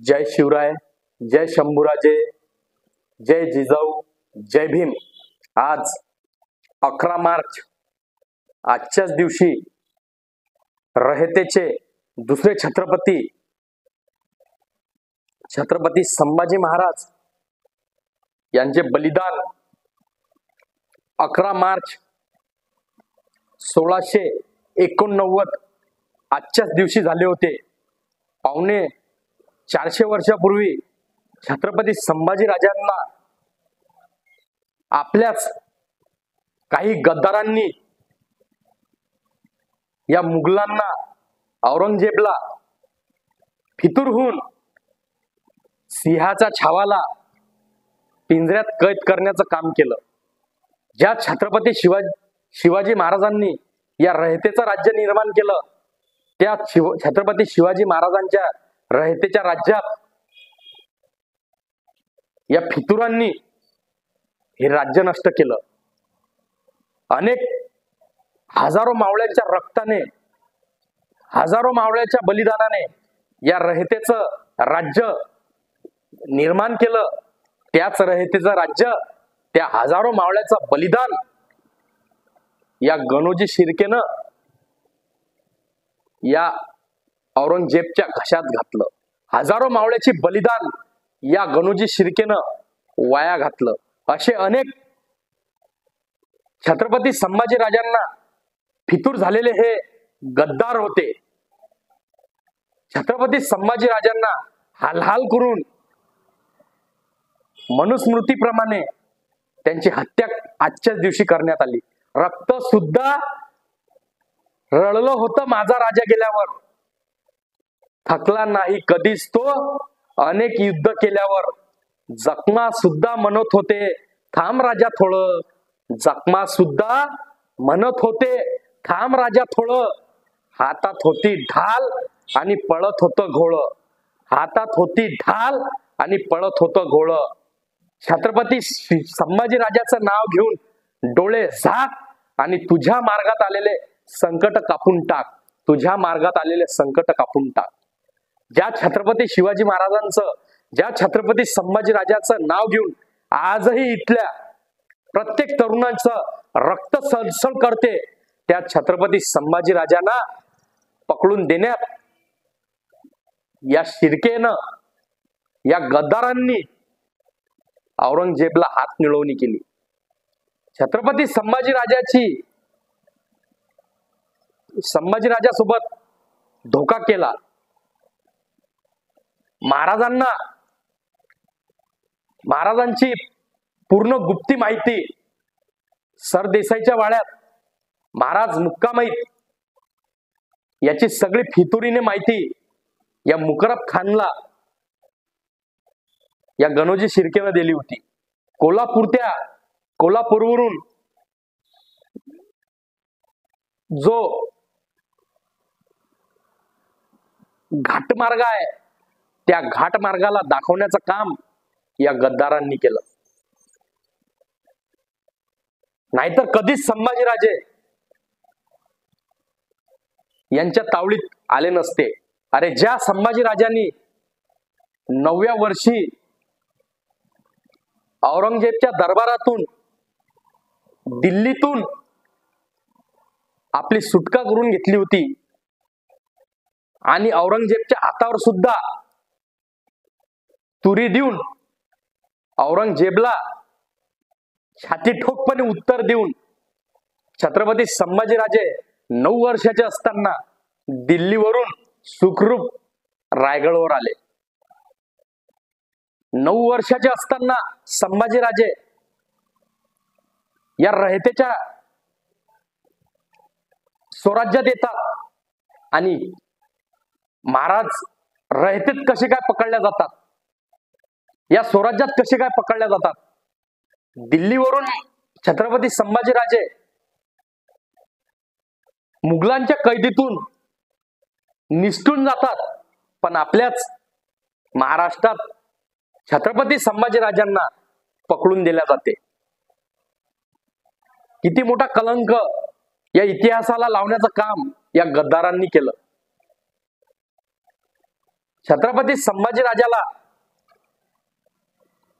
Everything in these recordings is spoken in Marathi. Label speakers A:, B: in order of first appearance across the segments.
A: जय शिवराय, जय शंभूराजे, जय जिजाऊ, जय भीम। आज 11 मार्च, आजच्याच दिवशी रयतेचे दुसरे छत्रपती संभाजी महाराज यांचे बलिदान 11 मार्च 1689 आजच्याच दिवशी झाले होते। पावणे 400 वर्षापूर्वी छत्रपती संभाजी राजांना आपल्याच काही गद्दारांनी या मुघलांना, औरंगजेबला फितूर होऊन सिंहाच्या छावाला पिंजऱ्यात कैद करण्याचं काम केलं। ज्या छत्रपती शिवाजी महाराजांनी या रयतेचं राज्य निर्माण केलं, त्या छत्रपती शिवाजी महाराजांच्या रयतेच्या राज्यात या फितुरांनी हे राज्य नष्ट केलं। अनेक हजारो मावळ्यांच्या रक्ताने, हजारो मावळ्यांच्या बलिदानाने या रयतेचं राज्य निर्माण केलं। त्याच रयतेचं राज्य, त्या हजारो मावळ्याचं बलिदान या गणोजी शिर्केनं या औरंगजेबच्या घशात घातलं। हजारो मावळ्याची बलिदान या गणोजी शिर्केनं वाया घातलं। असे अनेक छत्रपती संभाजी राजांना फितूर झालेले हे गद्दार होते। छत्रपती संभाजी राजांना हालहाल करून मनुस्मृतीप्रमाणे त्यांची हत्या आजच्याच दिवशी करण्यात आली। रक्त सुद्धा रळलं होतं माझा राजा गेल्यावर, थकला नाही कधीच तो अनेक युद्ध केल्यावर। जखमा सुद्धा म्हणत होते थांब राजा थोडं, जखमा सुद्धा म्हणत होते थांब राजा थोडं। हातात होती ढाल आणि पळत होतं घोडं, हातात होती ढाल आणि पळत होतं घोडं। छत्रपती संभाजी राजाचं नाव घेऊन डोळे झाक आणि तुझ्या मार्गात आलेले संकट कापून टाक, तुझ्या मार्गात आलेले संकट कापून टाक। ज्या छत्रपती शिवाजी महाराजांचं, ज्या छत्रपती संभाजी राजाचं नाव घेऊन आजही इथल्या प्रत्येक तरुणाचं रक्त सळसळ करते, त्या छत्रपती संभाजी राजांना पकडून देण्यात या शिर्केनं, या गद्दारांनी औरंगजेबला हात मिळवणी केली। छत्रपती संभाजी राजासोबत धोका केला। महाराजांची पूर्ण गुप्ती माहिती सरदेसाईच्या वाड्यात महाराज मुक्काम आहेत याची सगळी फितुरीने माहिती या मुकरब खानला, या गणोजी शिर्केनं दिली होती। कोल्हापूरवरून जो घाटमार्ग आहे, त्या घाटमार्गाला दाखवण्याचं काम या गद्दारांनी केलं। नाहीतर कधीच संभाजीराजे यांच्या तावडीत आले नसते। अरे ज्या संभाजी राजांनी 9व्या वर्षी औरंगजेबच्या दरबारातून, दिल्लीतून आपली सुटका करून घेतली होती आणि औरंगजेबच्या हातावर सुद्धा तुरी देऊन औरंगजेबला छाती ठोकपणे उत्तर देऊन छत्रपती संभाजीराजे 9 वर्षाचे असताना दिल्लीवरून सुखरूप रायगडवर आले। 9 वर्षाचे असताना संभाजीराजे या रयतेच्या स्वराज्यात येतात आणि महाराज रयतेत कसे काय पकडल्या जातात, या स्वराज्यात कसे काय पकडल्या जातात। दिल्लीवरून छत्रपती संभाजीराजे मुघलांच्या कैदीतून निसटून जातात, पण आपल्याच महाराष्ट्रात छत्रपती संभाजीराजांना पकडून दिल्या जाते। किती मोठा कलंक या इतिहासाला लावण्याचं काम या गद्दारांनी केलं। छत्रपती संभाजीराजाला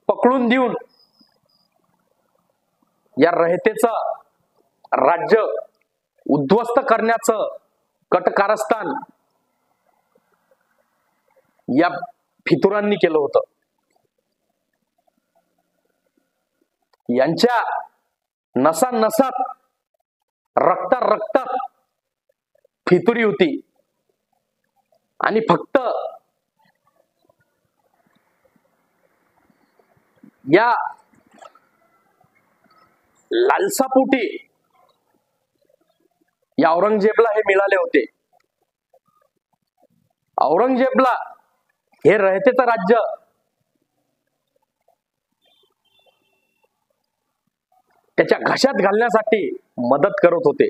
A: पकडून देऊन या रयतेचं राज्य उद्ध्वस्त करण्याचं कटकारस्थान या फितुरांनी केलं होतं. यांच्या नसानसात रक्तात फितुरी होती आणि फक्त या लालसापोटी या औरंगजेबला हे मिळाले होते. औरंगजेबला हे रयतेचं राज्य त्याच्या घशात घालण्यासाठी मदत करत होते.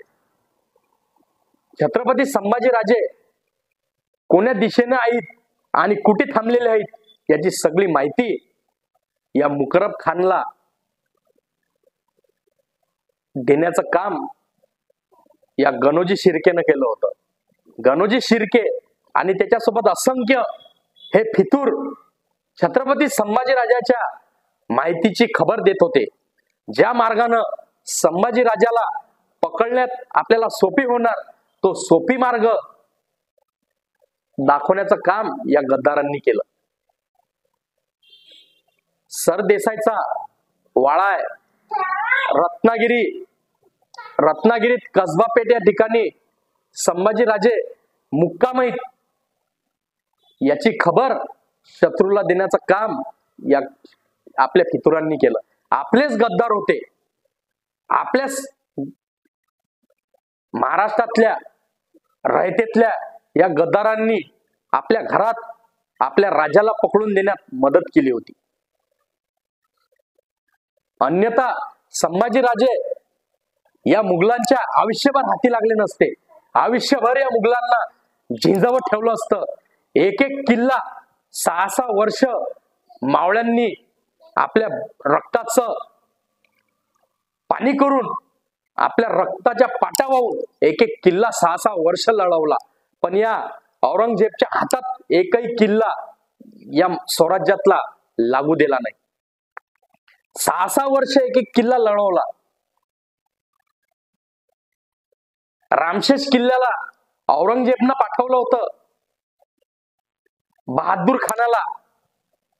A: छत्रपती संभाजीराजे कोण्या दिशेने आहेत आणि कुठे थांबलेले आहेत याची सगळी माहिती या मुकरब खानला देण्याचं काम या गणोजी शिर्केनं केलं होतं. गणोजी शिर्के आणि त्याच्यासोबत असंख्य हे फितूर छत्रपती संभाजीराजाच्या माहितीची खबर देत होते. ज्या मार्गानं संभाजीराजाला पकडण्यात आपल्याला सोपी होणार तो सोपी मार्ग दाखवण्याचं काम या गद्दारांनी केलं. सरदेसाईचा वाडा आहे रत्नागिरीत कसबा पेठ या ठिकाणी संभाजीराजे मुक्काम आहेत याची खबर शत्रूला देण्याचं काम या आपल्या फितुरांनी केलं. आपलेच गद्दार होते. आपल्याच महाराष्ट्रातल्या रयतेतल्या या गद्दारांनी आपल्या घरात आपल्या राजाला पकडून देण्यात मदत केली होती. अन्यथा संभाजीराजे या मुघलांच्या आयुष्यभर हाती लागले नसते. आयुष्यभर या मुघलांना झिंजावत ठेवलं असतं. एक एक किल्ला 6-6 वर्ष मावळ्यांनी आपल्या रक्ताचं पाणी करून आपल्या रक्ताच्या पाटा वाहून एक एक किल्ला 6-6 वर्ष लढवला. पण या औरंगजेबच्या हातात एकही किल्ला या स्वराज्यातला लागू दिला नाही. 6-6 वर्ष एक एक किल्ला लढवला. रामशेष किल्ल्याला औरंगजेबनं पाठवलं होतं बहादूर खानाला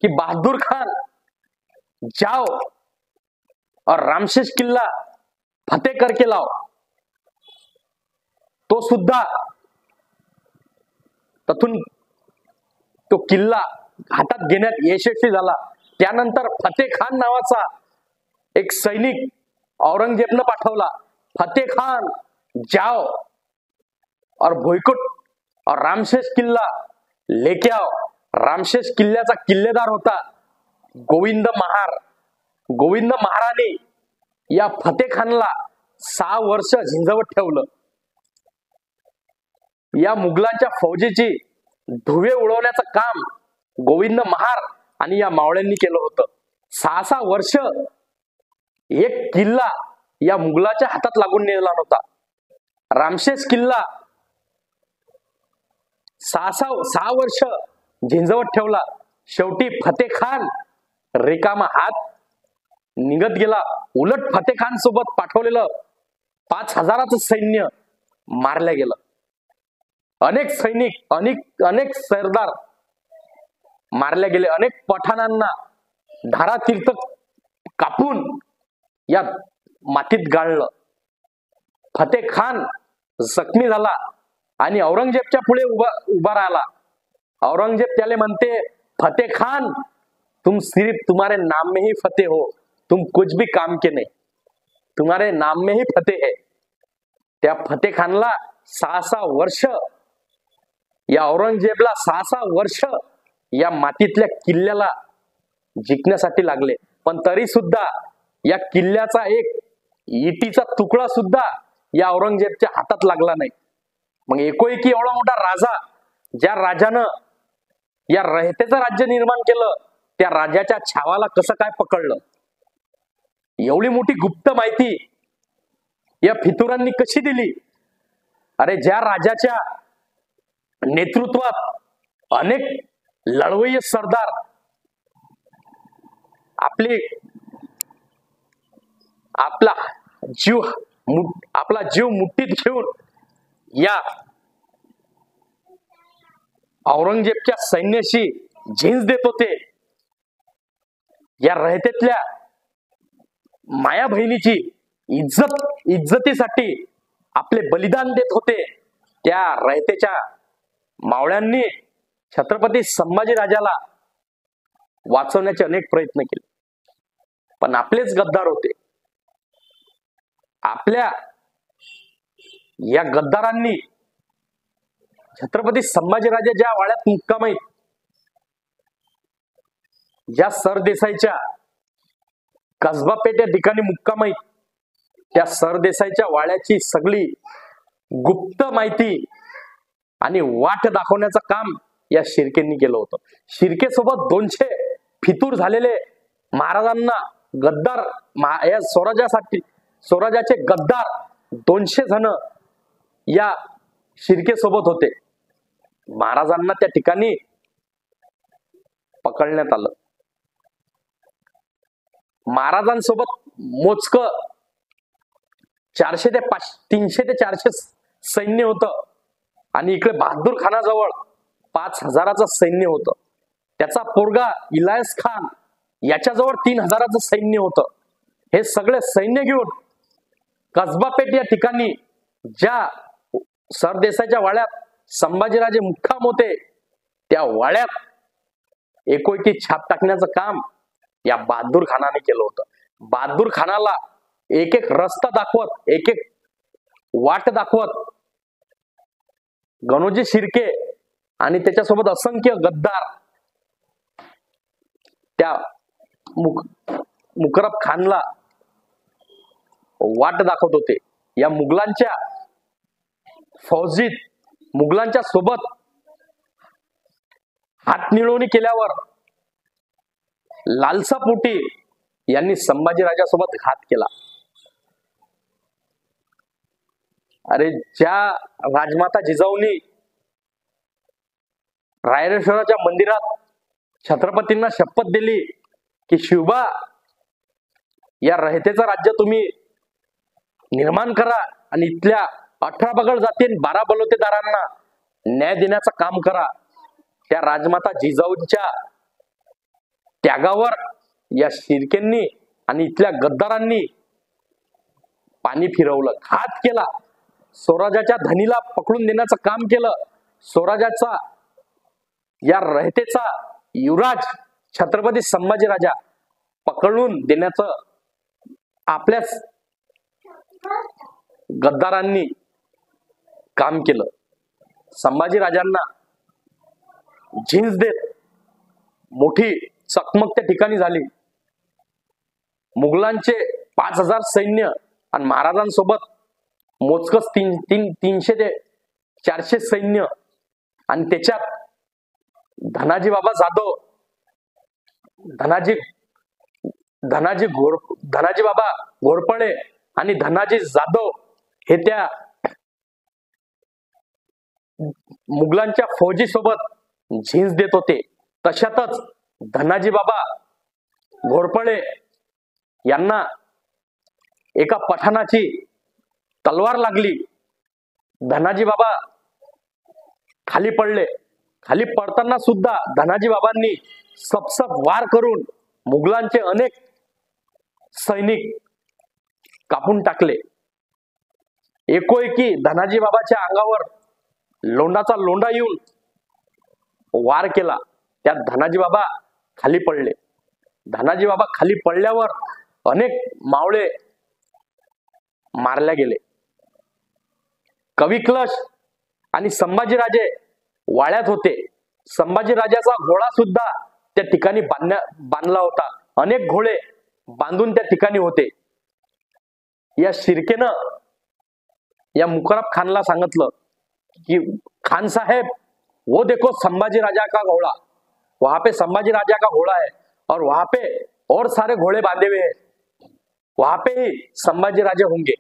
A: कि बहादूर खान जाओ और रामशेष किल्ला फतेह करके लाओ. तो सुद्धा तथून तो किल्ला हातात घेण्यात यशस्वी झाला. त्यानंतर फतेह खान नावाचा एक सैनिक औरंगजेबनं पाठवला. फतेह खान जाओ और भोईकोट और रामशेष किल्ला लेके आओ. रामशेष किल्ल्याचा किल्लेदार होता गोविंद महार. गोविंद महाराने या फतेह खानला 6 वर्ष झिंजवत ठेवलं. या मुघलांच्या फौजेची धुवे उडवण्याचं काम गोविंद महार आणि या मावळ्यांनी केलं होतं. 6-6 वर्ष एक किल्ला या मुघलाच्या हातात लागून नेला नव्हता. रामशेष किल्ला 6 वर्ष झिंजवत ठेवला. शेवटी फतेह खान रिकामा हात निघत गेला. उलट फतेह खान सोबत पाठवलेलं 5000चं सैन्य मारलं गेलं. अनेक सैनिक अनेक सरदार मारले गेले. अनेक पठाणांना धारातीर्थ कापून या मातीत गाळलं. फतेह खान जखमी झाला आणि औरंगजेबच्या पुढे उभा राहिला. औरंगजेब त्याले म्हणते फतेह खान तुम सिर्फ तुम्हारे नाम में ही फतेह हो, तुम कुछ भी काम के नहीं, तुम्हारे नाम में ही फतेह है. त्या फतेह खानला 6-6 वर्ष या औरंगजेबला 6-6 वर्ष या मातीतल्या किल्ल्याला जिंकण्यासाठी लागले. पण तरी सुद्धा या किल्ल्याचा एक इटीचा तुकडा सुद्धा या औरंगजेबच्या हातात लागला नाही. मग एकोएकी एवढा मोठा राजा, ज्या राजानं या रयतेचं राज्य निर्माण केलं, त्या राजाच्या छावाला कसं काय पकडलं? एवढी मोठी गुप्त माहिती या फितुरांनी कशी दिली? अरे ज्या राजाच्या नेतृत्वात अनेक लढवय्ये सरदार आपले आपला जीव मुठीत घेऊन या औरंगजेबच्या सैन्याशी झिंज देत होते. या रयतेतल्या माया बहिणीची इज्जतीसाठी आपले बलिदान देत होते. त्या रयतेच्या मावळ्यांनी छत्रपती संभाजीराजाला वाचवण्याचे अनेक प्रयत्न केले, पण आपलेच गद्दार होते. आपल्या या गद्दारांनी छत्रपती संभाजीराजे ज्या वाड्यात मुक्काम आहेत, ज्या सरदेसाईच्या कसबा पेठ या ठिकाणी मुक्काम आहेत, त्या सरदेसाईच्या वाड्याची सगळी गुप्त माहिती आणि वाट दाखवण्याचं काम या शिर्केंनी केलं होतं. शिर्के सोबत 200 फितूर झालेले महाराजांना गद्दार या स्वराज्याचे गद्दार 200 जण या शिर्के सोबत होते. महाराजांना त्या ठिकाणी पकडण्यात आलं. महाराजांसोबत मोजक 300 ते 400 सैन्य होतं आणि इकडे बहादूर खानाजवळ 5000चं सैन्य होतं. त्याचा पोरगा इलायस खान याच्याजवळ 3000चं सैन्य होतं. हे सगळे सैन्य घेऊन कसबा पेठ या ठिकाणी ज्या सरदेसाईच्या वाड्यात संभाजीराजे मुक्काम होते, त्या वाड्यात एकोएकी छाप टाकण्याचं काम या बहादूर खानाने केलं होतं. बहादूर खानाला एक एक रस्ता दाखवत, एक एक वाट दाखवत गणोजी शिर्के आणि त्याच्यासोबत असंख्य गद्दार त्या मुकरब खानला वाट दाखवत होते. या मुघलांच्या फौजीत मुघलांच्या सोबत हातमिळवणी केल्यावर लालसापोटी यांनी संभाजीराजासोबत घात केला. अरे ज्या राजमाता जिजाऊनी रायरेश्वराच्या मंदिरात छत्रपतींना शपथ दिली की शिवबा या रयतेचं राज्य तुम्ही निर्माण करा आणि इथल्या 18 बगड जातीन 12 बलुतेदारांना न्याय देण्याचं काम करा, त्या राजमाता जिजाऊंच्या त्यागावर या शिर्केंनी आणि इथल्या गद्दारांनी पाणी फिरवलं, घात केला. स्वराज्याच्या धनीला पकडून देण्याचं काम केलं. स्वराज्याचा या रयतेचा युवराज छत्रपती संभाजीराजा पकडून देण्याचं आपल्याच गद्दारांनी काम केलं. संभाजीराजांना झिंज देत मोठी चकमक त्या ठिकाणी झाली. मुघलांचे 5000 सैन्य आणि महाराजांसोबत मोजकच 300 ते 400 सैन्य आणि त्याच्यात धनाजी बाबा जाधव, धनाजी बाबा घोरपडे आणि धनाजी जाधव हे त्या मुघलांच्या फौजी सोबत झिंज देत होते. तशातच धनाजी बाबा घोरपडे यांना एका पठाणाची तलवार लागली. धनाजी बाबा खाली पडले. खाली पडताना सुद्धा धनाजी बाबांनी सपसप वार करून मुघलांचे अनेक सैनिक कापून टाकले. एकोएकी धनाजी बाबाच्या अंगावर लोंडाचा लोंडा येऊन वार केला. त्यात धनाजी बाबा खाली पडले. धनाजी बाबा खाली पडल्यावर अनेक मावळे मारल्या गेले. कविकलश आणि संभाजीराजे वाड्यात होते. संभाजीराजाचा घोडा सुद्धा त्या ठिकाणी बांधला होता. अनेक घोडे बांधून त्या ठिकाणी होते. या शिर्केनं या मुकरब खानला सांगितलं कि खान साहेब वो देखो संभाजी राजा का घोड़ा, वहां पे संभाजी राजा का घोड़ा है और वहां पे और सारे घोड़े बांधे हुए हैं, वहां पे ही संभाजी राजे होंगे.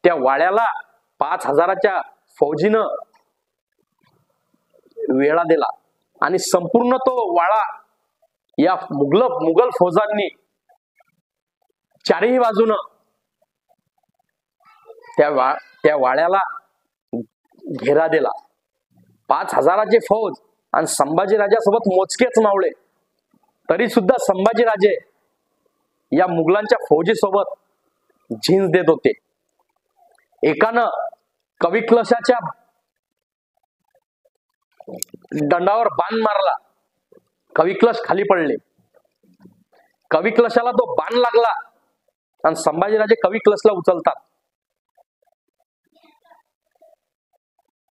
A: त्या वाड्याला 5000च्या फौजीनं वेळा दिला. आणि संपूर्ण तो वाडा या मुघल फौजांनी चारही बाजूनं त्या वाड्याला घेरा दिला. 5,000ची फौज आणि संभाजी राजासोबत मोजकेच मावळे, तरी सुद्धा संभाजी राजे या मुघलांच्या फौजीसोबत झिंज देत होते. एकानं कविकलशाच्या दंडावर बाण मारला, कविकलश खाली पडले. कविकलशाला तो बाण लागला आणि संभाजीराजे कविकलशला उचलतात.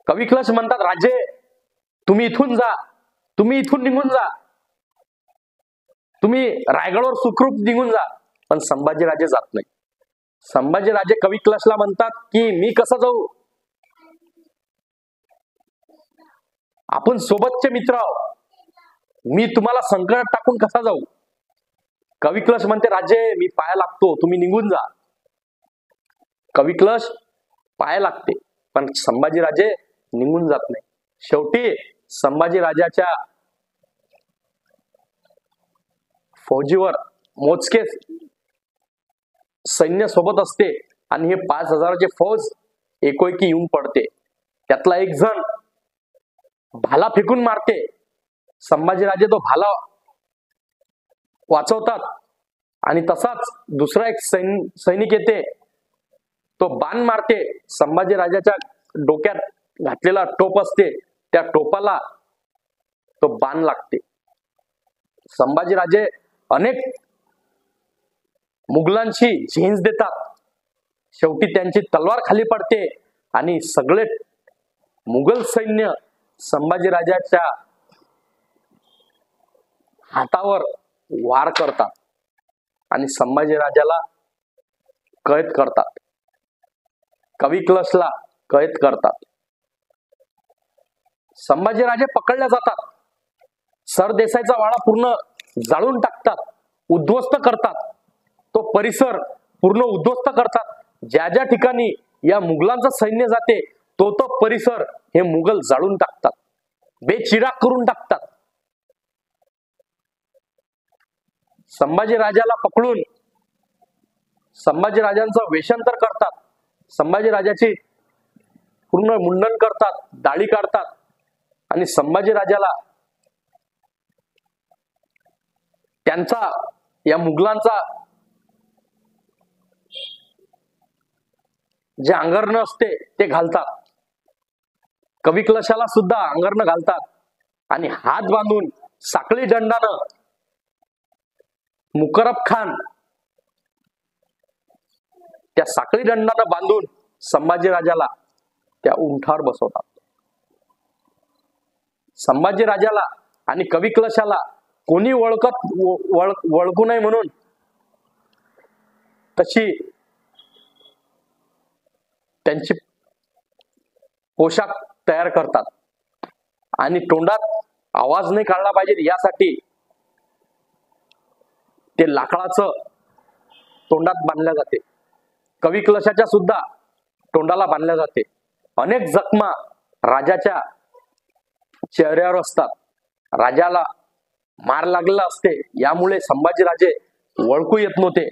A: कविकलश म्हणतात, राजे तुम्ही इथून जा, तुम्ही इथून निघून जा, तुम्ही रायगडवर सुखरूप निघून जा. पण संभाजीराजे जात नाही. संभाजीराजे कविकलशला म्हणतात की मी कसं जाऊ, आपण सोबतचे मित्र आहोत, मी तुम्हाला संकटात टाकून कसा जाऊ. कविकलश म्हणते, राजे मी पाया लागतो, तुम्ही निघून जा. कविकलश पाया लागते, पण संभाजीराजे निघून जात नाही. शेवटी संभाजीराजाच्या फौजीवर मोजके सैन्य सोबत असते आणि हे 5,000चे फौज एकोएकी येऊन पडते. त्यातला एक जण भाला फेकून मारते. संभाजीराजे तो भाला वाचवतात आणि तसाच दुसरा एक सैनिक येते, तो बाण मारते. संभाजीराजाच्या डोक्यात घातलेला टोप असते, त्या टोपाला तो बाण लागते. संभाजीराजे अनेक मुघलांची झिंज देतात. शेवटी त्यांची तलवार खाली पडते आणि सगळे मुघल सैन्य संभाजीराजाच्या हातावर वार करतात आणि संभाजीराजाला कैद करतात, कविकलशला कैद करतात. संभाजीराजे पकडल्या जातात. सरदेसाईचा वाडा पूर्ण जाळून टाकतात, उद्ध्वस्त करतात. तो परिसर पूर्ण उद्ध्वस्त करतात. ज्या ज्या ठिकाणी या मुघलांचं सैन्य जाते तो परिसर हे मुघल जाळून टाकतात, बेचिराग करून टाकतात. संभाजीराजाला पकडून संभाजीराजांचं वेषांतर करतात. संभाजीराजाची पूर्ण मुंडन करतात, दाढी काढतात आणि संभाजीराजाला त्यांचा या मुघलांचा जे अंगरण असते ते घालतात. कविकलशाला सुद्धा अंगरण घालतात आणि हात बांधून साखळी दंडानं मुकरब खान त्या साखळी दंडानं बांधून संभाजीराजाला त्या उंठावर बसवतात. संभाजीराजाला आणि कविकलशाला कोणी ओळखू नये म्हणून तशी त्यांची पोशाख तयार करतात आणि तोंडात आवाज नाही काढला पाहिजे यासाठी ते लाकडाचं तोंडात बांधल्या जाते. कविकलशाच्या सुद्धा तोंडाला बांधल्या जाते. अनेक जखमा राजाच्या चेहऱ्यावर असतात. राजाला मार लागलेला असते, यामुळे संभाजीराजे ओळखू येत नव्हते.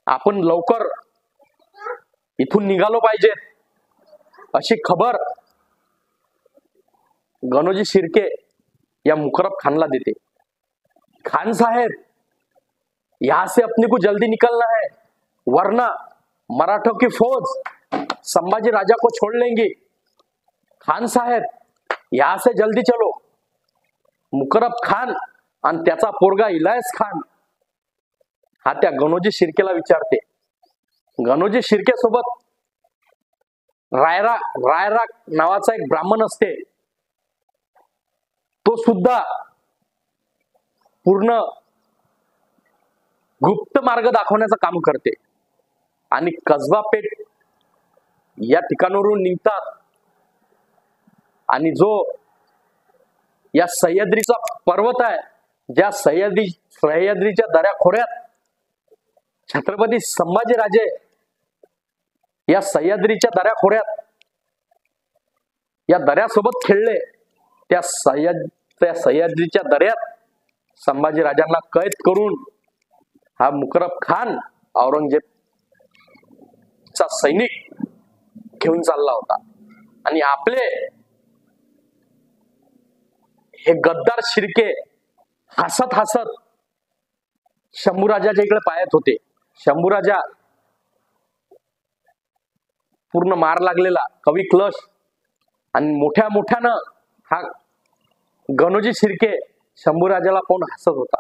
A: आपण लवकर इथून निघालो पाहिजे अशी खबर गणोजी शिर्के या मुकरब खानला देते. खान साहेब, यहां से अपने को जल्दी निकलना है, वरना मराठों की फौज संभाजी राजा को छोड़ लेंगी. खान साहेब, यहां से जल्दी चलो. मुकरब खान आणि त्याचा पोरगा इलायस खान हा त्या गणोजी शिर्केला विचारते. गणोजी शिर्के सोबत रायरा नावाचा एक ब्राह्मण असते. तो सुद्धा पूर्ण गुप्त मार्ग दाखवण्याचं काम करते आणि कसबा पेठ या ठिकाणावरून निघतात आणि जो या सह्याद्रीचा पर्वत आहे, ज्या सह्याद्रीच्या दऱ्याखोऱ्यात छत्रपती संभाजीराजे या सह्याद्रीच्या दऱ्याखोऱ्यात या दऱ्यासोबत खेळले त्या सह्याद्रीच्या दऱ्यात संभाजी राजांना कैद करून हा मुकरब खान औरंगजेबचा सैनिक घेऊन चालला होता. आणि आपले हे गद्दार शिर्के हसत हसत शंभूराजाच्या इकडे पाहत होते. शंभूराजा पूर्ण मार लागलेला, कवी क्लश, आणि मोठ्या मोठ्यानं हा गणोजी शिर्के शंभूराजाला पाहून हसत होता.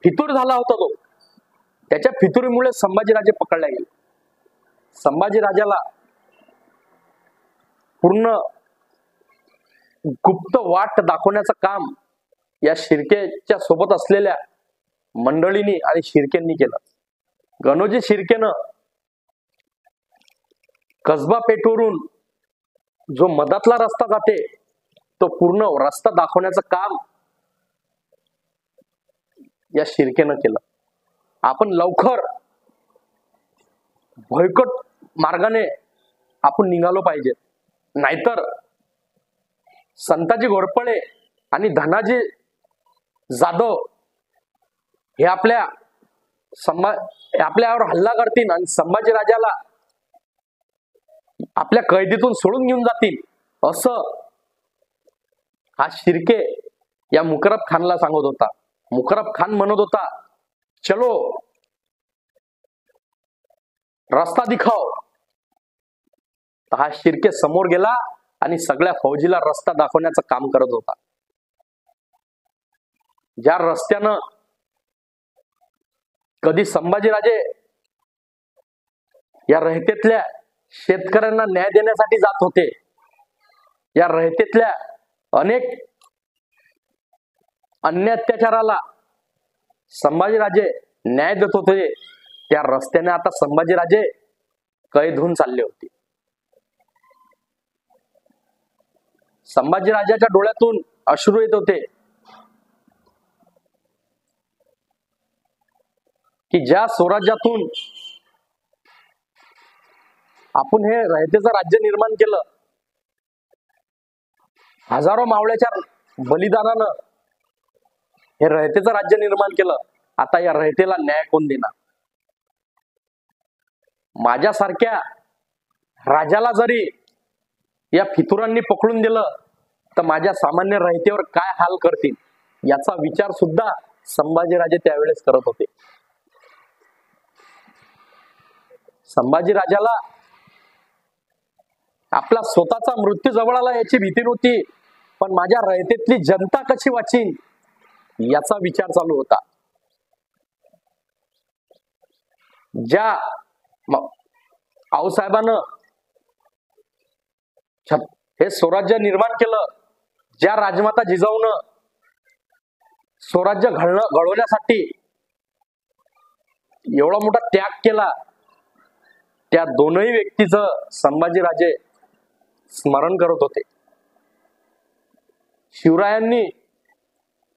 A: फितूर झाला होता तो. त्याच्या फितुरीमुळे संभाजीराजे पकडले गेले. संभाजीराजाला पूर्ण गुप्त वाट दाखवण्याचं काम या शिर्केच्या सोबत असलेल्या मंडळींनी आणि शिर्केंनी केलं. गणोजी शिर्केनं कसबा पेठवरून जो मधातला रस्ता जाते तो पूर्ण रस्ता दाखवण्याचं काम या शिर्केनं केलं. आपण लवकर भयकट मार्गाने आपण निघालो पाहिजे, नाहीतर संताजी घोरपडे आणि धनाजी जाधव हे आपल्यावर हल्ला करतील आणि संभाजी राजाला आपल्या कैदीतून सोडून घेऊन जातील, असं हा शिर्के या मुकरब खानला सांगत होता. मुकरब खान म्हणत होता, चलो रस्ता दिखाओ. हा शिर्के समोर गेला आणि सगळ्या फौजीला रस्ता दाखवण्याचं काम करत होता. ज्या रस्त्यानं कधी संभाजीराजे या रयतेतल्या शेतकऱ्यांना न्याय देण्यासाठी जात होते, या रयतेतल्या अनेक अन्य अत्याचाराला संभाजीराजे न्याय देत होते, त्या रस्त्याने आता संभाजीराजे कैद होऊन चालले होते. संभाजीराजाच्या डोळ्यातून अश्रू येत होते की ज्या स्वराज्यातून आपण हे रयतेचं राज्य निर्माण केलं, हजारो मावळ्याच्या बलिदानानं हे रयतेचं राज्य निर्माण केलं, आता या रयतेला न्याय कोण देणार? माझ्यासारख्या राजाला जरी या फितुरांनी पकडून दिलं तर माझ्या सामान्य रयतेवर काय हाल करतील, याचा विचार सुद्धा संभाजीराजे त्यावेळेस करत होते. संभाजीराजाला आपला स्वतःचा मृत्यू जवळ आला याची भीती नव्हती, पण माझ्या रयतेतली जनता कशी वाचीन याचा विचार चालू होता. ज्या आऊसाहेबांना हे स्वराज्य निर्माण केलं, ज्या राजमाता जिजाऊनं स्वराज्य घडवण्यासाठी एवढा मोठा त्याग केला, त्या दोनही व्यक्तीचं संभाजीराजे स्मरण करत होते. शिवरायांनी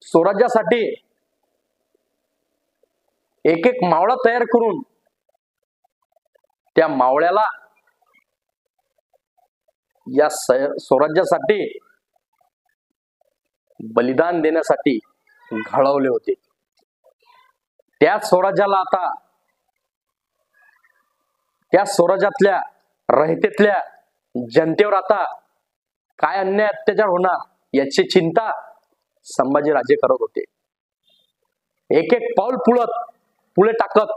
A: स्वराज्यासाठी एक एक मावळा तयार करून त्या मावळ्याला या स्वराज्यासाठी बलिदान देण्यासाठी घडवले होते. त्या स्वराज्याला आता त्या स्वराज्यातल्या रयतेतल्या जनतेवर आता काय अन्याय अत्याचार होणार याची चिंता संभाजीराजे करत होते. एक एक पाऊल पुढे टाकत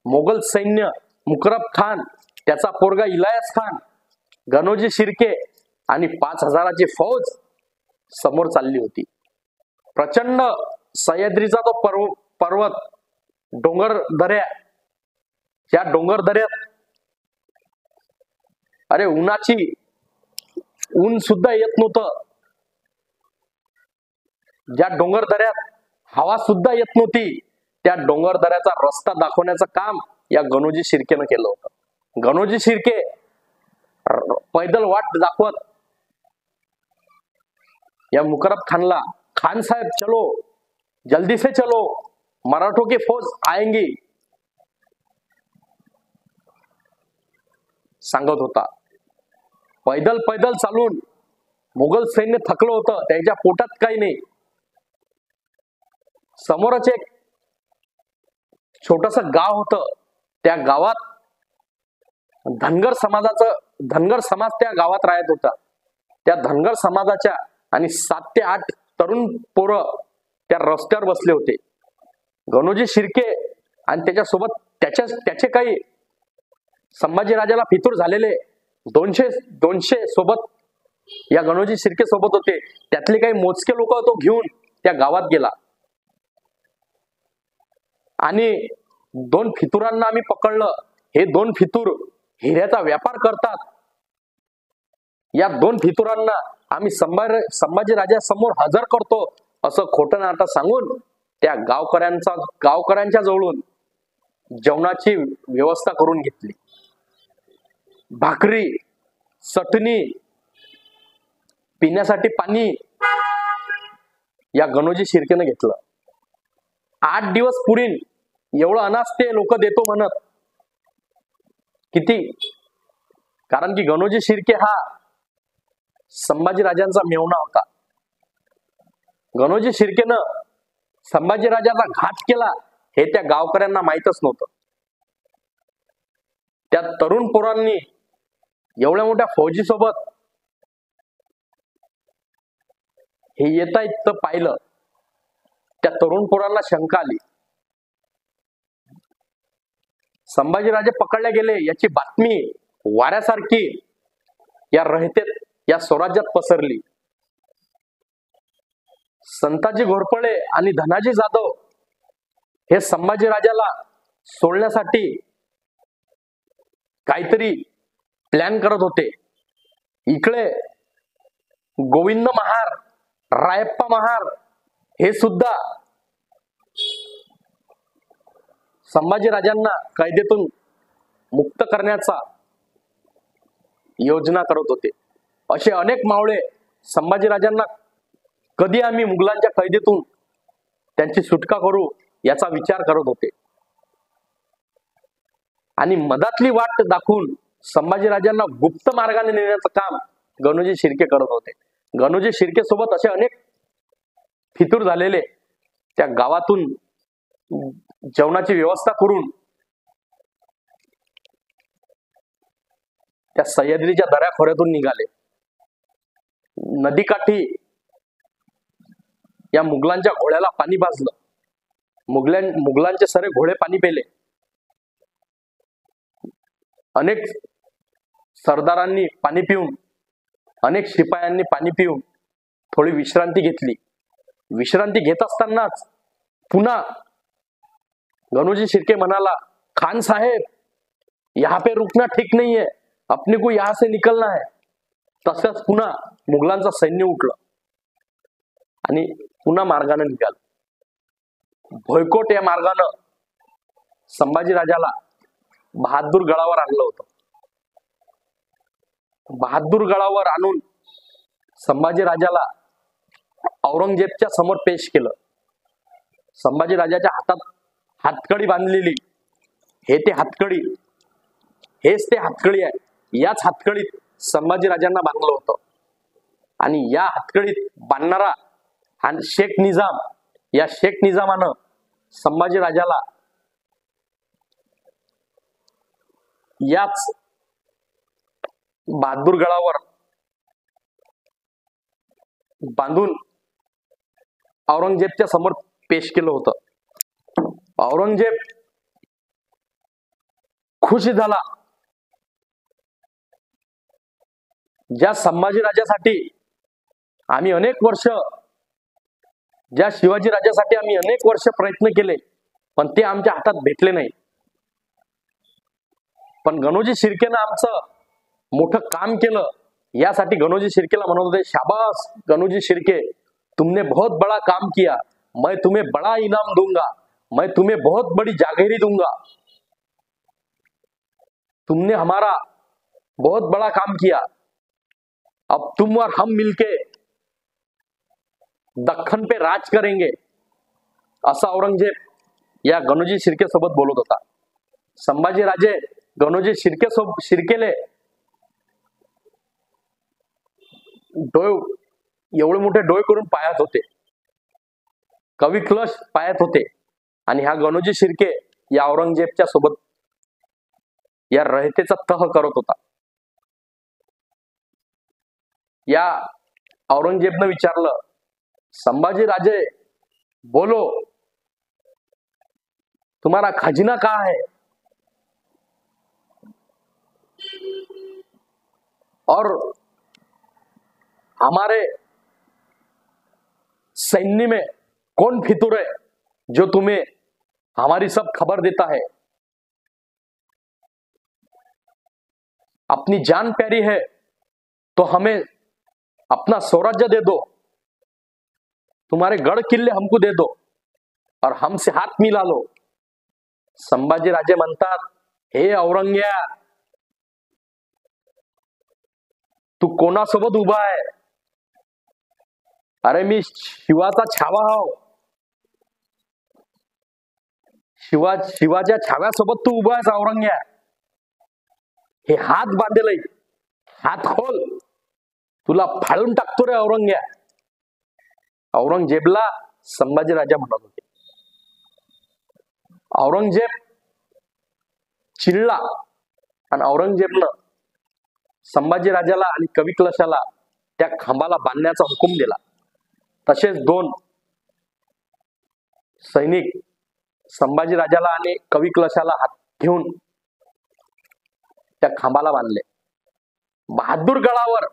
A: मोगल सैन्य, मुकरब खान, त्याचा पोरगा इलियास खान, गणोजी शिर्के आणि 5000ची फौज समोर चालली होती. प्रचंड सह्याद्रीचा तो पर्वत, डोंगर दऱ्या, या डोंगर दऱ्यात अरे ऊन सुद्धा येत नव्हतं. ज्या डोंगर दऱ्यात हवा सुद्धा येत नव्हती, त्या डोंगर दऱ्याचा रस्ता दाखवण्याचं काम या गणोजी शिर्केनं केलं होतं. गणोजी शिर्के पैदल वाट दाखवत या मुकरब खानला, खान साहेब चलो, जल्दी से चलो, मराठों की फौज आएंगी सांगत होता. पैदल चालून मोगल सैन्य थकलं होतं, त्यांच्या पोटात काही नाही. समोरच एक छोटस गाव होतं. त्या गावात धनगर समाज त्या गावात राहत होता. त्या धनगर समाजाच्या आणि 7 ते 8 तरुण पोरं त्या रस्त्यावर बसले होते. गणोजी शिर्के आणि त्याच्यासोबत त्याचे काही संभाजीराजाला फितूर झालेले 200 सोबत या गणोजी शिर्के सोबत होते. त्यातले काही मोजके लोक तो घेऊन त्या गावात गेला आणि 2 फितुरांना आम्ही पकडलं. हे 2 फितूर हिऱ्याचा व्यापार करतात. या 2 फितुरांना आम्ही संभाजीराजा समोर हजर करतो असं खोटं नाटं सांगून त्या गावकऱ्यांच्या जवळून जेवणाची व्यवस्था करून घेतली. भाकरी, चटणी, पिण्यासाठी पाणी या गणोजी शिर्केनं घेतलं. 8 दिवस पुरीन एवढं अनाज ते लोक देतो म्हणत. किती? कारण की गणोजी शिर्के हा संभाजीराजांचा मेव्हणा होता. गणोजी शिर्केनं संभाजीराजाला घात केला हे त्या गावकऱ्यांना माहीतच नव्हतं. त्या तरुण पोरांनी एवढ्या मोठ्या फौजी सोबत हे येतायत तर पाहिलं. त्या तरुण पोरांना शंका आली. संभाजीराजे पकडले गेले याची बातमी वाऱ्यासारखी या रहतेत या स्वराज्यात पसरली. संताजी घोरपडे आणि धनाजी जाधव हे संभाजीराजाला सोडण्यासाठी काहीतरी प्लॅन करत होते. इकडे गोविंद महार, रायप्पा महार हे सुद्धा संभाजीराजांना कैदेतून मुक्त करण्याचा योजना करत होते. असे अनेक मावळे संभाजीराजांना कधी आम्ही मुघलांच्या कैदेतून त्यांची सुटका करू याचा विचार करत होते. आणि मधातली वाट दाखवून संभाजीराजांना गुप्त मार्गाने नेण्याचं काम गणोजी शिर्के करत होते. गणोजी शिर्के सोबत असे अनेक फितूर झालेले त्या गावातून जेवणाची व्यवस्था करून त्या सह्याद्रीच्या दऱ्याखोऱ्यातून निघाले. नदीकाठी या मुघलांच्या घोड्याला पाणी पाजलं. मुघलांचे सारे घोडे पाणी पेले. अनेक सरदारांनी पाणी पिऊन, अनेक शिपायांनी पाणी पिऊन थोडी विश्रांती घेतली. विश्रांती घेत असतानाच पुन्हा गणोजी शिर्के म्हणाला, खान साहेब यहाँ पे रुकना ठीक नहीं है, अपने को यहाँ से निकलना है. तसंच पुन्हा मुघलांचं सैन्य उठलं आणि पुन्हा मार्गाने निघालं. भोयकोट या मार्गानं संभाजीराजाला बहादूर गडावर आणलं होतं. बहादूर गडावर आणून संभाजीराजाला औरंगजेबच्या समोर पेश केलं. संभाजीराजाच्या हातात हातकडी बांधलेली. हेच ते हातकडी आहे. याच हातकडीत संभाजीराजांना बांधलं होतं. आणि या हातकडीत बांधणारा हा शेख निजाम, या शेख निजामानं संभाजीराजाला याच बहादूर गडावर बांधून औरंगजेबच्या समोर पेश केलं होतं. औरंगजेब खुश झाला. ज्या संभाजीराजासाठी आम्ही अनेक वर्ष, ज्या शिवाजी राजासाठी आम्ही अनेक वर्ष प्रयत्न केले पण ते आमच्या हातात भेटले नाही. पण गणोजी शिर्केनं आमचं मोठं काम केलं. यासाठी गणोजी शिर्केला म्हणत होते, शाबाश गणोजी शिर्के, तुमने बहुत बड़ा काम किया, मैं तुम्हें बड़ा इनाम दूंगा, मैं तुम्हें बहुत बड़ी जागीरी दूंगा. तुमने हमारा बहुत बड़ा काम किया, अब तुम और हम मिलके दख्खन पे राज करेंगे. असा औरंगजेब या गणोजी शिर्के सोबत बोलत होता. संभाजीराजे गणोजी शिर्केले डोळे, एवढे मोठे डोळे करून पायात होते, कवी क्लश पायात होते, आणि ह्या गणोजी शिर्के या औरंगजेबच्या सोबत या रहतेचा तह करत होता. या औरंगजेबनं विचारलं, संभाजी राजे बोलो, तुम्हारा खजिना कहाँ है? और हमारे सैन्य में कौन फितूर है जो तुम्हें हमारी सब खबर देता है? अपनी जान प्यारी है तो हमें अपना स्वराज्य दे दो, तुम्हारे गढ़ किल्ले हमको दे दो और हमसे हात मिला लो. संभाजी राजे म्हणतात, हे औरंग्या, तू कोणासोबत उभा आहे? अरे मी शिवाचा छावा हाव, शिवाच्या छाव्यासोबत तू उभा आहेस औरंग्या. हे हात बांधेल, हात खोल, तुला फाळून टाकतो रे औरंग्या. औरंगजेबला संभाजी राजा म्हणत होते. औरंगजेब चिडला आणि औरंगजेबनं संभाजी राजाला आणि कवी क्लशाला त्या खांबाला बांधण्याचा हुकूम दिला. तसेच दोन सैनिक संभाजी राजाला आणि कवी क्लशाला हात घेऊन त्या खांबाला बांधले. बहादूर गडावर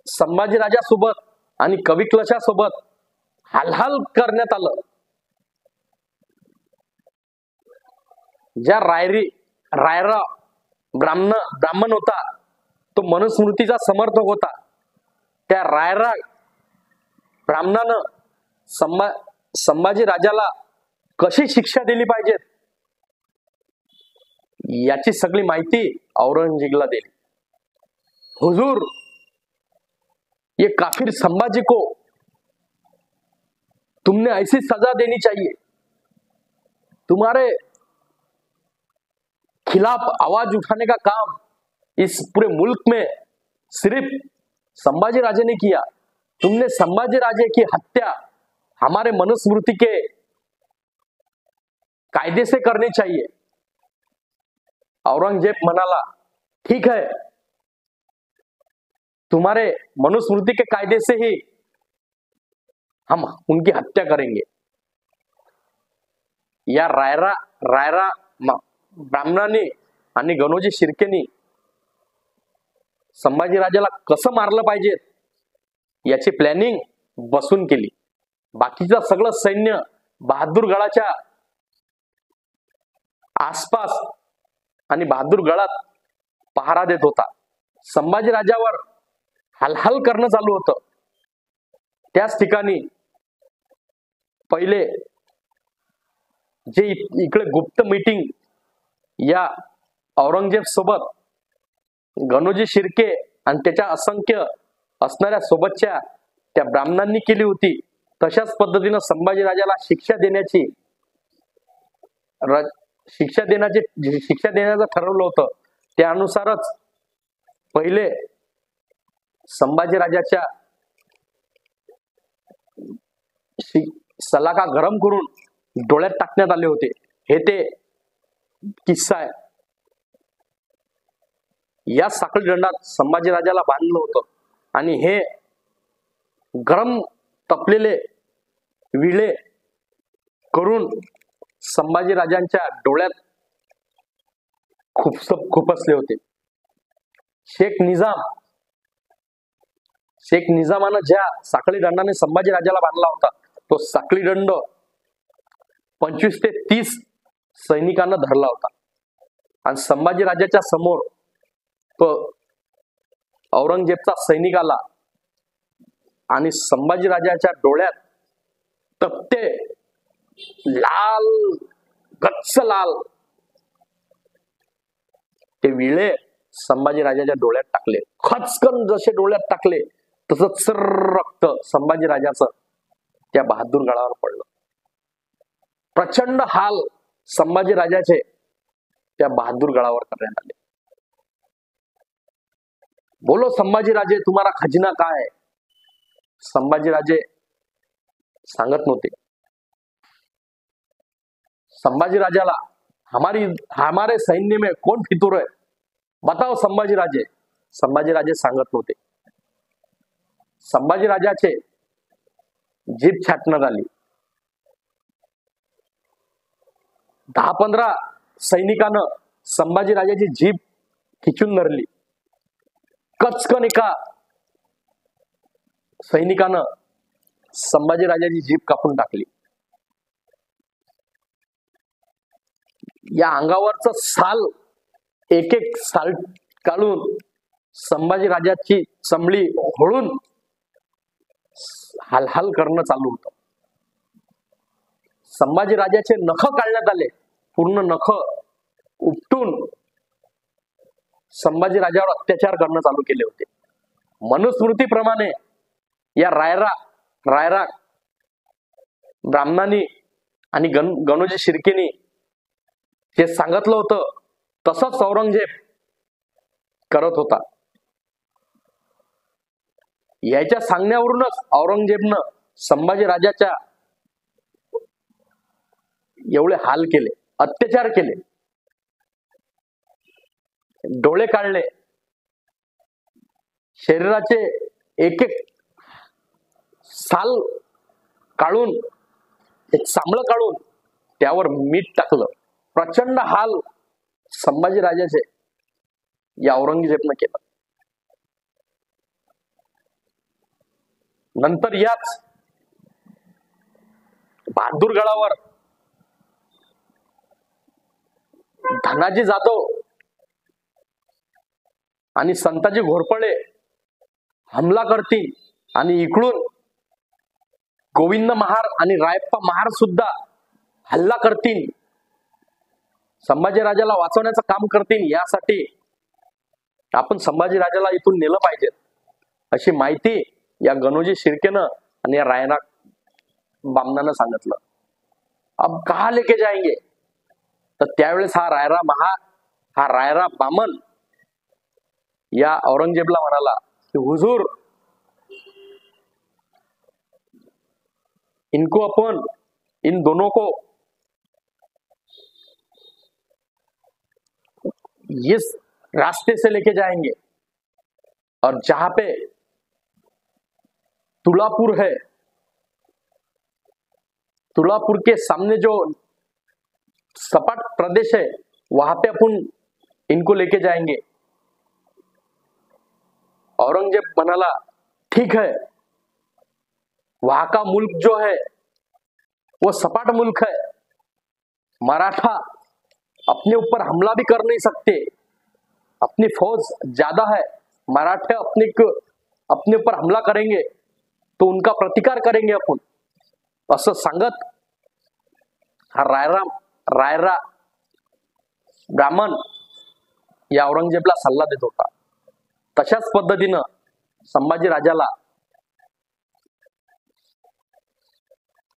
A: संभाजी राजासोबत आणि कवी क्लशासोबत हालहाल करण्यात आलं. ज्या रायरा ब्राह्मण होता, तो मनुस्मृतीचा समर्थक होता. त्या रायरा ब्राह्मणानं संभाजी राजाला कशी शिक्षा दिली पाहिजे याची सगळी माहिती औरंगजेबला दिली. हुजूर, ये काफिर संभाजी को तुमने ऐसी सजा देनी चाहिए. तुम्हारे खिलाफ आवाज उठाने का काम इस पूरे मुल्क में सिर्फ संभाजी राजे ने किया. तुमने संभाजी राजे की हत्या हमारे मनुस्मृति के कायदे से करनी चाहिए. औरंगजेब म्हणाला, ठीक है, तुम्हारे मनुस्मृति के कायदे से ही हम उनकी हत्या करेंगे. या रायरा ब्राह्मणांनी आणि गणोजी शिर्केनी संभाजी राजाला कसं मारलं पाहिजे याची प्लॅनिंग बसून केली. बाकीचं सगळं सैन्य बहादूरगडाच्या आसपास आणि बहादूरगडात पहारा देत होता. संभाजी राजावर हालहाल करणं चालू होतं. त्याच ठिकाणी पहिले जे इकडे गुप्त मीटिंग या औरंगजेब सोबत गणोजी शिर्के आणि त्याच्या असंख्य असणाऱ्या सोबतच्या त्या ब्राह्मणांनी केली होती, तशाच पद्धतीनं संभाजी राजाला शिक्षा देण्याचं ठरवलं होतं. त्यानुसारच पहिले संभाजी राजाच्या सलाका गरम करून डोळ्यात टाकण्यात आले होते. हे ते किस्सा आहे. या साखळी दंडात संभाजी राजाला बांधलं होतं आणि हे गरम तपलेले विळे करून संभाजी राजांच्या डोळ्यात खुपसले होते. शेख निजामानं ज्या साखळी दंडाने संभाजी राजाला बांधला होता, तो साखळी दंड 25 ते 30 सैनिकांना धरला होता. आणि संभाजी राजाच्या समोर तो औरंगजेबचा सैनिक आला आणि संभाजी राजाच्या डोळ्यात तप्ते लाल, गच्च लाल ते विळे संभाजी राजाच्या डोळ्यात टाकले. खचकन जसे डोळ्यात टाकले तसंच रक्त संभाजी राजाचं त्या बहादूर गडावर पडलं. प्रचंड हाल संभाजी राजाचे त्या बहादूर गडावर करण्यात आले. बोलो संभाजीराजे तुम्हारा खजिना काय है? संभाजीराजे सांगत नव्हते. संभाजी राजाला हमारे सैन्य में कौन फितूर है, बताओ संभाजीराजे. संभाजीराजे सांगत नव्हते. संभाजी राजाचे जीभ छाटण्यात आली. 10-15 सैनिकानं संभाजी राजाची जीभ खिचून धरली. कचकन एका सैनिकानं संभाजी राजाची जीभ कापून टाकली. या अंगावरच साल एक एक साल काढून संभाजी राजाची चमडी होळून हालहाल करणं चालू होतं. संभाजी राजाचे नख काढण्यात आले. पूर्ण नख उपटून संभाजी राजावर अत्याचार करणं चालू केले होते. मनुस्मृतीप्रमाणे या रायरा ब्राह्मणांनी आणि गणोजी शिर्केनी जे सांगितलं होतं तसंच औरंगजेब करत होता. याच्या सांगण्यावरूनच औरंगजेबनं संभाजी राजाच्या एवढे हाल केले, अत्याचार केले, डोळे काढले, शरीराचे एक एक साल काढून, एक चांबळ काढून त्यावर मीठ टाकलं. प्रचंड हाल संभाजी राजाचे या औरंगजेबनं केलं. नंतर याच बहादूरगडावर धनाजी जाधव आणि संताजी घोरपडे हमला करतील आणि इकडून गोविंद महार आणि रायप्पा महार सुद्धा हल्ला करतील, संभाजी राजाला वाचवण्याचं काम करतील. यासाठी आपण संभाजी राजाला इथून नेलं पाहिजे अशी माहिती या गणोजी शिर्केनं आणि या रायरा बामणानं सांगितलं. अब कहा लेके जाएंगे? तर त्यावेळेस हा रायरा बामण या औरंगजेबला म्हणाला कि हुजूर, इनको अपन इन दोनों को इस रास्ते से लेके जाएंगे और जहां पे तुलापुर है, तुलापुर के सामने जो सपाट प्रदेश है वहां पे अपन इनको लेके जाएंगे. औरंगजेब म्हणाला ठीक है, वहां का मुल्क जो है वो सपाट मुल्क है, मराठा अपने ऊपर हमला भी कर नहीं सकते, अपनी फौज ज्यादा है, मराठे अपने ऊपर हमला करेंगे तो उनका प्रतिकार करेंगे अपन, असं सांगत हा रायरा ब्राह्मण या औरंगजेबला सल्ला देत होता. तशाच पद्धतीनं संभाजी राजाला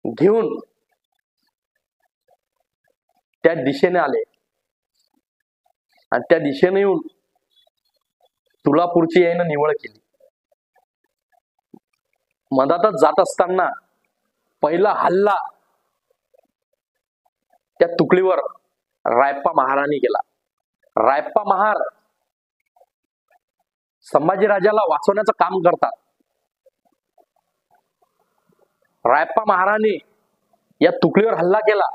A: घेऊन त्या दिशेने आले आणि त्या दिशेने येऊन तुलापूरची यायनं निवळ केली. मधातच जात असताना पहिला हल्ला त्या तुकडीवर रायप्पा महारानी केला. रायप्पा महार संभाजी राजाला वाचवण्याचं काम करतात. रायप्पा महारानी या तुकडीवर हल्ला केला,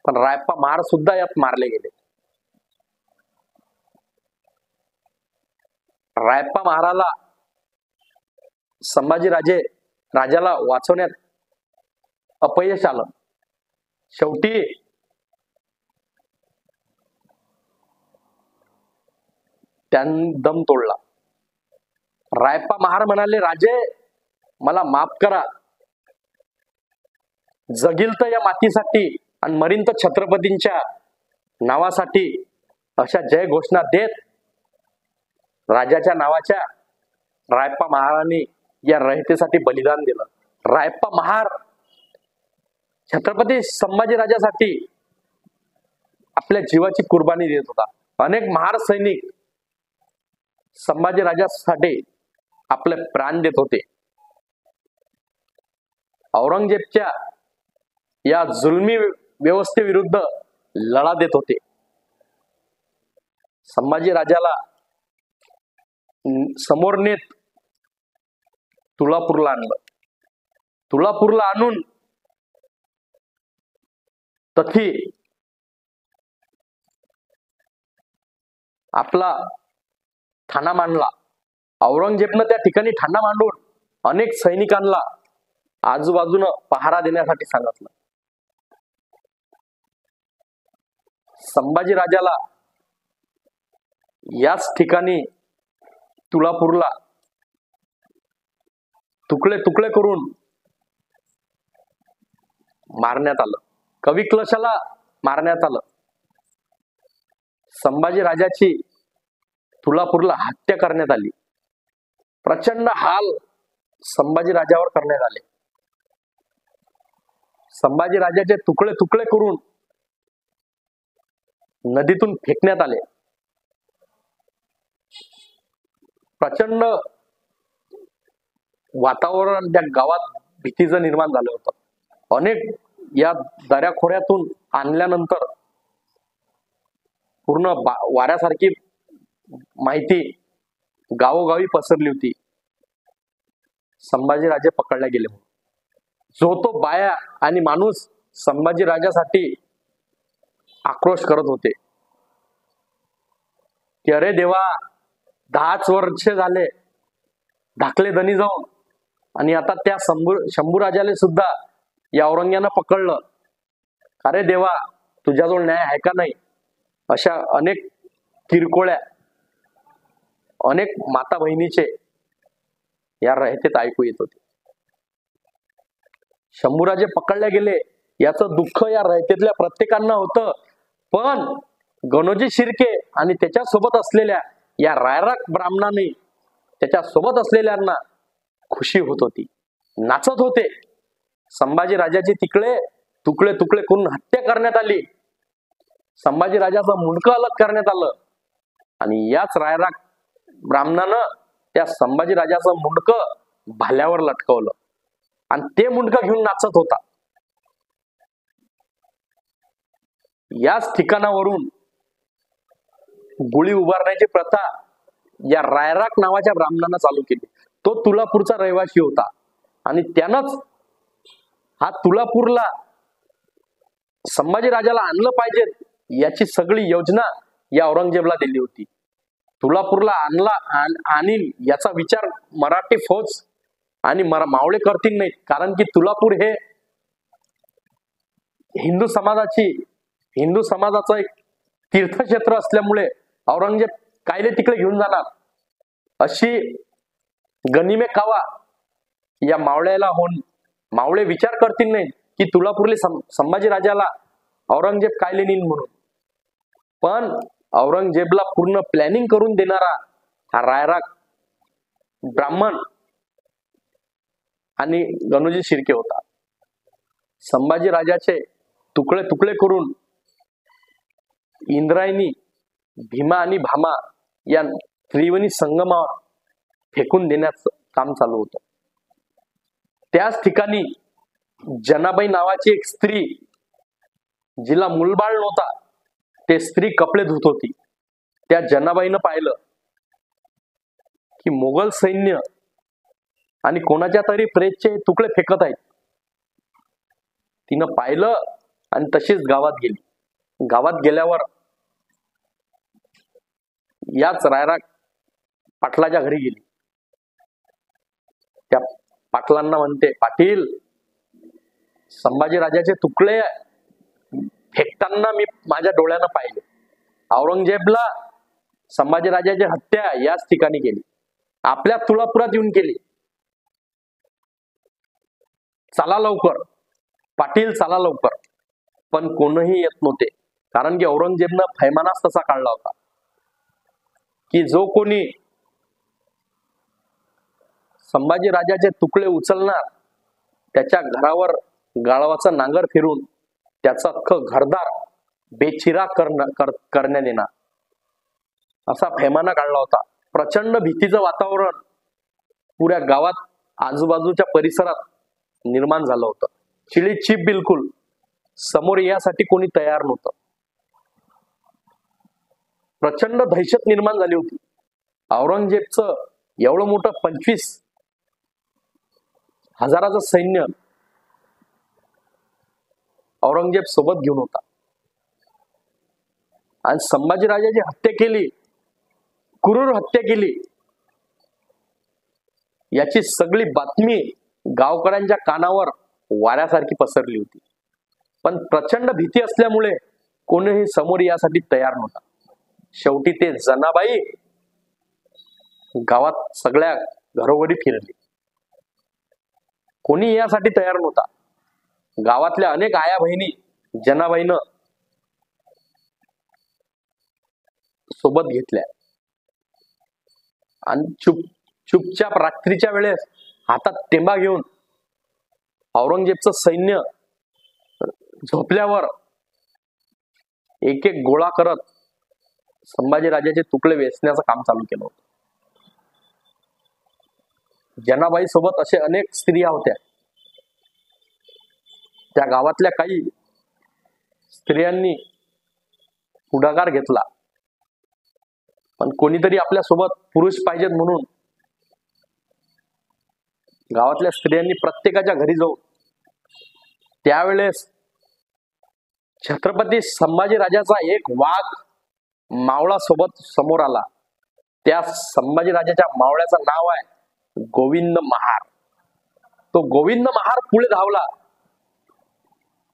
A: पण रायप्पा महार सुद्धा यात मारले गेले. रायप्पा महाराला संभाजी राजाला वाचवण्यात अपयश आलं. शेवटी त्यांनी दम तोडला. रायप्पा महार म्हणाले, राजे मला माफ करा, जगील तर या मातीसाठी आणि मरीन तर छत्रपतींच्या नावासाठी अशा जय घोषणा देत राजाच्या नावाच्या रायप्पा महारानी या रयतेसाठी बलिदान दिलं. रायप्पा महार छत्रपती संभाजी राजासाठी आपल्या जीवाची कुर्बानी देत होता. अनेक महार सैनिक संभाजी राजासाठी आपले प्राण देत होते. औरंगजेबच्या या जुलमी व्यवस्थेविरुद्ध लढा देत होते. संभाजी राजाला समोर नेत तुळापूरला आणलं. तुळापूरला आणून तथी आपला ठाणा मांडला. औरंगजेबनं त्या ठिकाणी ठाणा मांडून अनेक सैनिकांना आजूबाजूनं पहारा देण्यासाठी सांगितलं. संभाजी राजाला याच ठिकाणी तुळापूरला तुकडे तुकडे करून मारण्यात आलं. कवी क्लशाला मारण्यात आलं. संभाजी राजाची तुळापूरला हत्या करण्यात आली. प्रचंड हाल संभाजी राजावर करण्यात आले. संभाजी राजाचे तुकडे तुकडे करून नदीतून फेकण्यात आले. प्रचंड वातावरण त्या गावात भीतीचं निर्माण झालं होतं. अनेक या दऱ्याखोऱ्यातून आणल्यानंतर पूर्ण वाऱ्यासारखी माहिती गावोगावी पसरली होती. संभाजी राजे पकडले गेले. जो तो बाया आणि माणूस संभाजी राजासाठी आक्रोश करत होते की अरे देवा, 10 वर्ष झाले धाकले धनी जाऊन, आणि आता त्या शंभूराजाले सुद्धा या औरंग्यानं पकडलं. अरे देवा, तुझ्याजवळ न्याय आहे का नाही? अशा अनेक किरकोळ्या, अनेक माता बहिणीचे या रयतेत ऐकू येत होते. शंभूराजे पकडले गेले याचं दुःख या रयतेतल्या प्रत्येकांना होतं. पण गणोजी शिर्के आणि त्याच्या सोबत असलेल्या या रायराक ब्राह्मणांनी त्याच्या सोबत असलेल्यांना खुशी होत होती, नाचत होते. संभाजी राजाची तिकडे तुकडे तुकडे करून हत्या करण्यात आली. संभाजी राजाचं मुंडकं अलग करण्यात आलं. आणि याच रायराक ब्राह्मणानं त्या संभाजी राजाचं मुंडकं भाल्यावर लटकवलं आणि ते मुंडकं घेऊन नाचत होता. याच ठिकाणावरून गुळी उभारण्याची प्रथा या रायराक नावाच्या ब्राह्मणानं चालू केली. तो तुळापूरचा रहिवासी होता आणि त्यानंच हा तुळापूरला संभाजी राजाला आणलं पाहिजे याची सगळी योजना या औरंगजेबला दिली होती. तुळापूरला आणील याचा विचार मराठी फौज आणि मावळे करतील नाहीत, कारण की तुळापूर हे हिंदू समाजाचं एक तीर्थक्षेत्र असल्यामुळे औरंगजेब कायले तिकडे घेऊन जाणार अशी गनिमे कावा या मावळ्याला होऊन मावळे विचार करतील नाही की तुळापूरले संभाजी राजाला औरंगजेब कायले नेईल म्हणून. पण औरंगजेबला पूर्ण प्लॅनिंग करून देणारा हा रायराक ब्राह्मण आणि गणोजी शिर्के होता. संभाजी राजाचे तुकडे तुकडे करून इंद्रायणी, भीमा आणि भामा या त्रिवेणी संगमावर फेकून देण्याचं काम चालू होतं. त्याच ठिकाणी जनाबाई नावाची एक स्त्री, जिला मूलबाळ नव्हता, ते स्त्री कपडे धुत होती. त्या जनाबाईनं पाहिलं की मोगल सैन्य आणि कोणाच्या तरी प्रेतचे तुकडे फेकत आहेत. तिनं पाहिलं आणि तशीच गावात गेली. गावात गेल्यावर याच रायराक पाटलाच्या घरी गेली. त्या पाटलांना म्हणते, पाटील, संभाजी राजाचे तुकडे फेकताना मी माझ्या डोळ्यानं पाहिले. औरंगजेबला संभाजी राजाची हत्या याच ठिकाणी केली, आपल्या तुळापुरात येऊन केली. चला लवकर पाटील, चला लवकर. पण कोणही येत नव्हते, कारण की औरंगजेबनं फैमानाच तसा काढला होता की जो कोणी संभाजी राजाचे तुकडे उचलणार त्याच्या घरावर गाळवाचा नांगर फिरून त्याचं अख्खं घरदार बेचिराग करण्यात येणार, असा फैमाना काढला होता. प्रचंड भीतीचं वातावरण पुऱ्या गावात आजूबाजूच्या परिसरात निर्माण झालं होतं. चिडीचीप बिलकुल. समोर यासाठी कोणी तयार नव्हतं. प्रचंड दहशत निर्माण झाली होती. औरंगजेबचं एवढं मोठं 25,000चं सैन्य औरंगजेब सोबत घेऊन होता आणि संभाजीराजाची हत्या केली, क्रूर हत्या केली, याची सगळी बातमी गावकऱ्यांच्या कानावर वाऱ्यासारखी पसरली होती. पण प्रचंड भीती असल्यामुळे कोणीही समोर यासाठी तयार नव्हता. शेवटी ते जनाबाई गावात सगळ्या घरोघरी फिरली. कोणी यासाठी तयार नव्हता. गावातल्या अनेक आया बहिणी जनाबाईनं सोबत घेतल्या आणि चुपचाप रात्रीच्या वेळेस हातात टेंबा घेऊन औरंगजेबचं सैन्य झोपल्यावर एक एक गोळा करत संभाजीराजाचे तुकडे वेचण्याचं काम चालू केलं होतं. जनाबाई सोबत असे अनेक स्त्रिया होत्या. त्या गावातल्या काही स्त्रियांनी पुढाकार घेतला, पण कोणीतरी आपल्या सोबत पुरुष पाहिजेत म्हणून गावातल्या स्त्रियांनी प्रत्येकाच्या घरी जाऊन त्यावेळेस छत्रपती संभाजीराजाचा एक वाघ मावळा सोबत समोर आला. त्या संभाजीराजाच्या मावळ्याचं नाव आहे गोविंद महार. तो गोविंद महार पुढे धावला.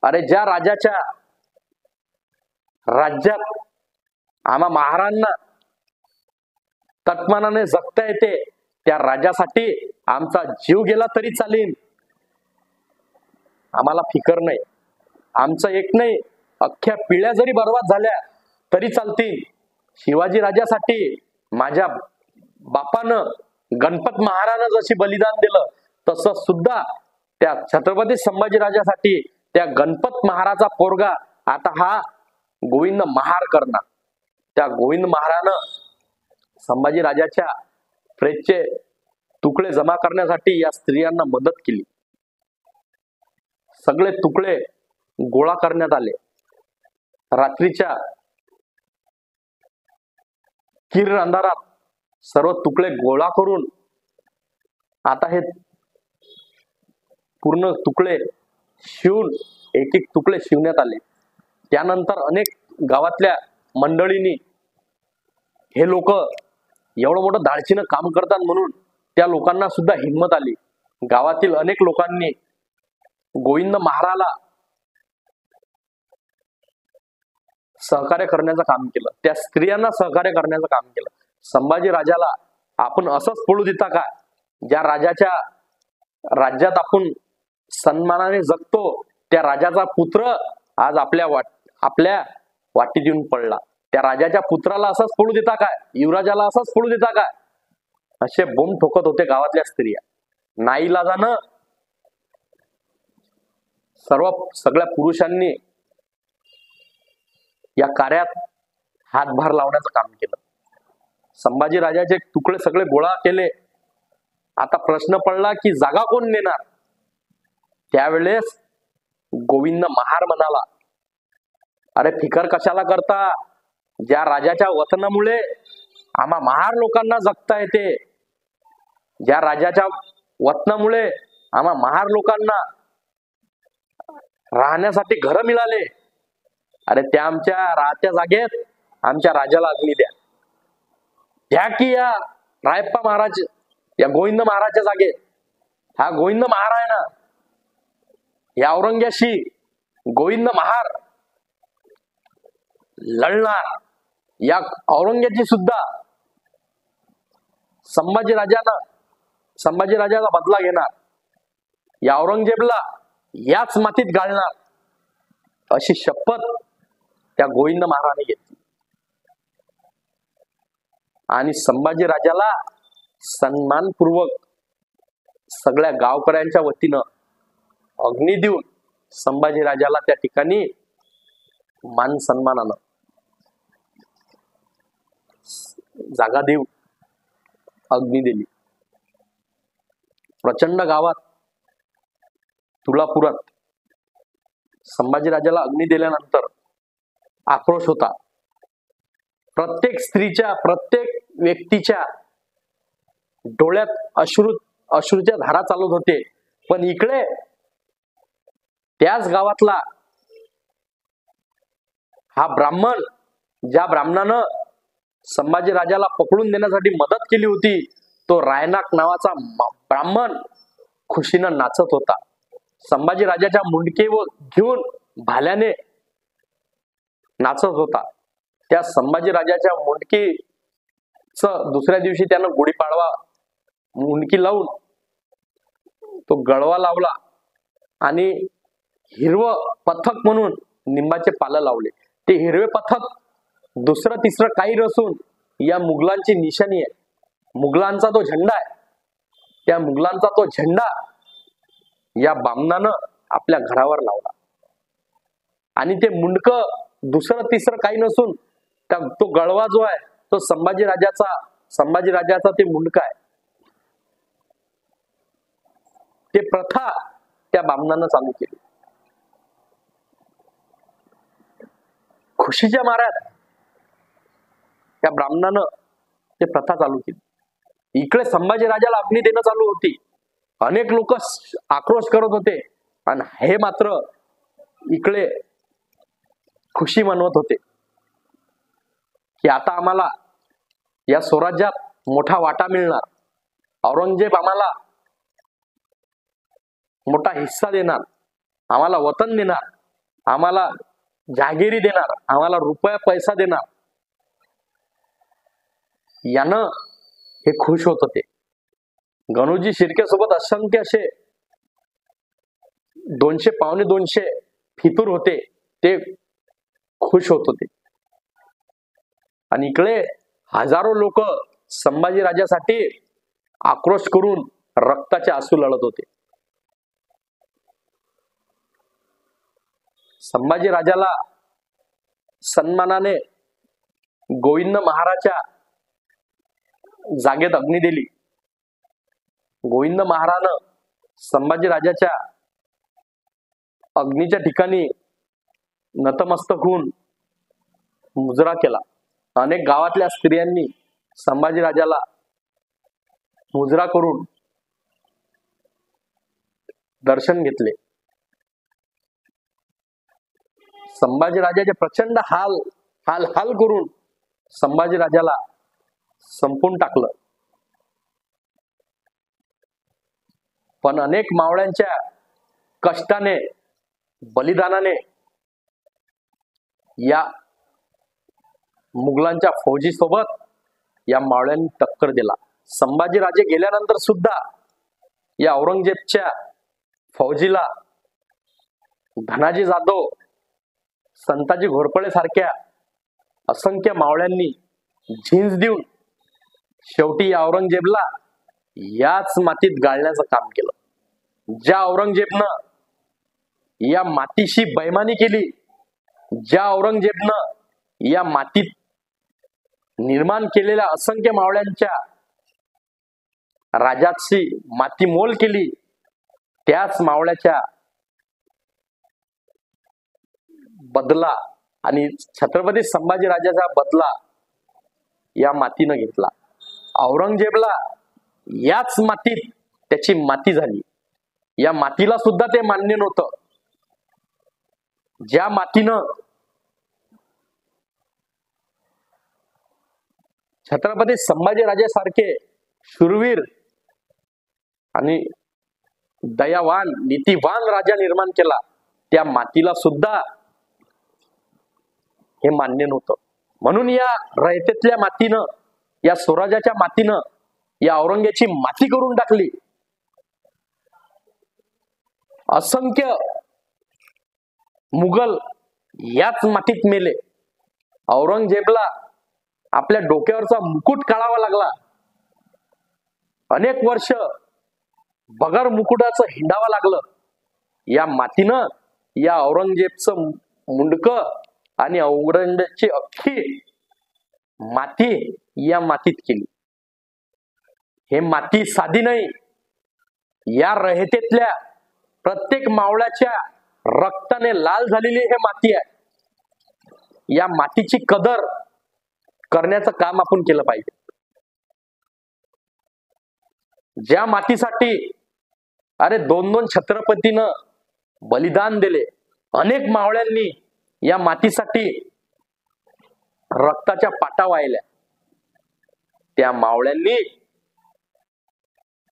A: अरे, ज्या राजाच्या राज्यात आम्हा महारांना तटमानाने जगता येते, त्या राजासाठी आमचा जीव गेला तरी चालेल, आम्हाला फिकर नाही. आमचं एक नाही, अख्ख्या पिढ्या जरी बर्बाद झाल्या तरी चालतील. शिवाजी राजासाठी माझ्या बापानं गणपत महाराजांना जशी बलिदान दिलं, तसं सुद्धा त्या छत्रपती संभाजी राजासाठी त्या गणपत महाराजा पोरगा आता हा गोविंद महार करणार. त्या गोविंद महारानं संभाजी राजाच्या फ्रेजचे तुकडे जमा करण्यासाठी या स्त्रियांना मदत केली. सगळे तुकडे गोळा करण्यात आले. रात्रीच्या किर अंधारात सर्व तुकडे गोळा करून आता हे पूर्ण तुकडे शिवून एक एक तुकडे शिवण्यात आले. त्यानंतर अनेक गावातल्या मंडळींनी हे लोक एवढं मोठं धाडसीनं काम करतात म्हणून त्या लोकांना सुद्धा हिंमत आली. गावातील अनेक लोकांनी गोविंद महाराला सहकार्य करण्याचं काम केलं. त्या स्त्रियांना सहकार्य करण्याचं काम केलं. संभाजी राजाला आपण असंच पळू देता का? ज्या राजाच्या राज्यात आपण सन्मानाने जगतो, त्या राजाचा पुत्र आज आपल्या वाटीत येऊन पडला. त्या राजाच्या पुत्राला असंच पळू देता काय? युवराजाला असंच पळू देता काय? असे बोंब ठोकत होते गावातल्या स्त्रिया. नाईलाजानं सगळ्या पुरुषांनी या कार्यात हातभार लावण्याचं काम केलं. संभाजी राजाचे तुकडे सगळे गोळा केले. आता प्रश्न पडला की जागा कोण नेणार? त्यावेळेस गोविंद महार म्हणाला, अरे फिकर कशाला करता? ज्या राजाच्या वतनामुळे आम्हा महार लोकांना जगता येते, ज्या राजाच्या वतनामुळे आम्हा महार लोकांना राहण्यासाठी घर मिळाले, अरे त्या आमच्या राहत्या जागेत आमच्या राजाला अग्नी द्या. द्या की या रायप्पा महाराज, या गोविंद महाराजच्या जागेत हा गोविंद महार आहे ना, या औरंग्याशी गोविंद महार लढणार. या औरंग्याची सुद्धा संभाजी राजाचा बदला घेणार. या औरंगजेबला याच मातीत घालणार, अशी शपथ त्या गोविंद महाराने घेतली. आणि संभाजी राजाला सन्मानपूर्वक सगळ्या गावकऱ्यांच्या वतीनं अग्नी देऊन संभाजी राजाला त्या ठिकाणी मान सन्मानानं जागा देऊन अग्नी दिली. प्रचंड गावात तुळापुरात संभाजीराजाला अग्नी दिल्यानंतर आक्रोश होता. प्रत्येक स्त्रीच्या, प्रत्येक व्यक्तीच्या डोळ्यात अश्रूच्या धारा चालत होते. पण इकडे त्याच गावातला हा ब्राह्मण, ज्या ब्राह्मणानं संभाजीराजाला पकडून देण्यासाठी मदत केली होती, तो रायनाक नावाचा ब्राह्मण खुशीनं नाचत होता. संभाजीराजाच्या मुंडकेवर घेऊन भाल्याने नाचत होता. त्या संभाजीराजाच्या मुंडकीच दुसऱ्या दिवशी त्यानं गुढीपाडवा मुंडकी लावून तो गळवा लावला आणि हिरवं पथक म्हणून निंबाचे पालं लावले. ते हिरवे पथक दुसरं तिसरं काही नसून या मुघलांची निशाणी आहे. मुघलांचा तो झेंडा आहे. त्या मुघलांचा तो झेंडा या बामणानं आपल्या घरावर लावला आणि ते मुंडक दुसरं तिसरं काही नसून तो गळवा जो आहे तो संभाजीराजाचा ते मुंडक आहे. ते प्रथा त्या बामणानं चालू केली. खुशीच्या माऱ्यात त्या ब्राह्मणानं ते प्रथा चालू केली. इकडे संभाजीराजाला अग्नी देणं चालू होती. अनेक लोक आक्रोश करत होते आणि हे मात्र इकडे खुशी मनवत होते की आता आम्हाला या स्वराज्यात मोठा वाटा मिळणार. औरंगजेब आम्हाला मोठा हिस्सा देणार, आम्हाला वतन देणार, आम्हाला जहागिरी देणार, आम्हाला रुपया पैसा देणार. यानं हे खुश होत होते. गणोजी शिर्के सोबत असंख्य असे 200 पावणे 200 फितूर होते. ते खुश होत होते आणि इकडे हजारो लोक संभाजीराजासाठी आक्रोश करून रक्ताचे आंसू लढत होते. संभाजीराजाला सन्मानाने गोविंद महाराजच्या जागेत अग्नी दिली. गोविंद महाराजनं संभाजीराजाच्या अग्नीच्या ठिकाणी नतमस्तक होऊन मुजरा केला. अनेक गावातल्या स्त्रियांनी संभाजीराजाला मुजरा करून दर्शन घेतले. संभाजीराजाचे प्रचंड हाल करून संभाजीराजाला संपून टाकलं. पण अनेक मावळ्यांच्या कष्टाने, बलिदानाने या मुघलांच्या फौजी सोबत या मावळ्यांनी टक्कर दिला. संभाजीराजे गेल्यानंतर सुद्धा या औरंगजेबच्या फौजीला धनाजी जाधव, संताजी घोरपडे सारख्या असंख्य मावळ्यांनी झिंज देऊन शेवटी या औरंगजेबला याच मातीत गाळण्याचं काम केलं. ज्या औरंगजेबनं या मातीशी बैमानी केली, ज्या औरंगजेबनं या मातीत निर्माण केलेल्या असंख्य मावळ्यांच्या राजाची माती मोल केली, त्याच मावळ्याच्या बदला आणि छत्रपती संभाजीराजाचा बदला या मातीनं घेतला. औरंगजेबला याच मातीत त्याची माती झाली. या मातीला सुद्धा ते मान्य नव्हतं. ज्या मातीनं छत्रपती संभाजीराजासारखे शूरवीर आणि दयावान, नीतिवान राजा निर्माण केला, त्या मातीला सुद्धा हे मान्य नव्हतं. म्हणून या रयतेतल्या मातीनं, या स्वराज्याच्या मातीनं या औरंगजेबाची माती करून टाकली. असंख्य मुघल याच मातीत मेले. औरंगजेबला आपल्या डोक्यावरचा मुकुट काढावा लागला. अनेक वर्ष बगर मुकुटाचं हिंडावं लागलं. या मातीनं या औरंगजेबचं मुंडक आणि औरंगजेबची अख्खी माती या मातीत केली. हे माती साधी नाही. या रहेतेतल्या प्रत्येक मावळ्याच्या रक्ताने लाल झालेली हे माती आहे. या मातीची कदर करण्याचं काम आपण केलं पाहिजे. ज्या मातीसाठी अरे 2-2 छत्रपतीनं बलिदान दिले, अनेक मावळ्यांनी या मातीसाठी रक्ताच्या पाटा वाहिल्या, त्या मावळ्यांनी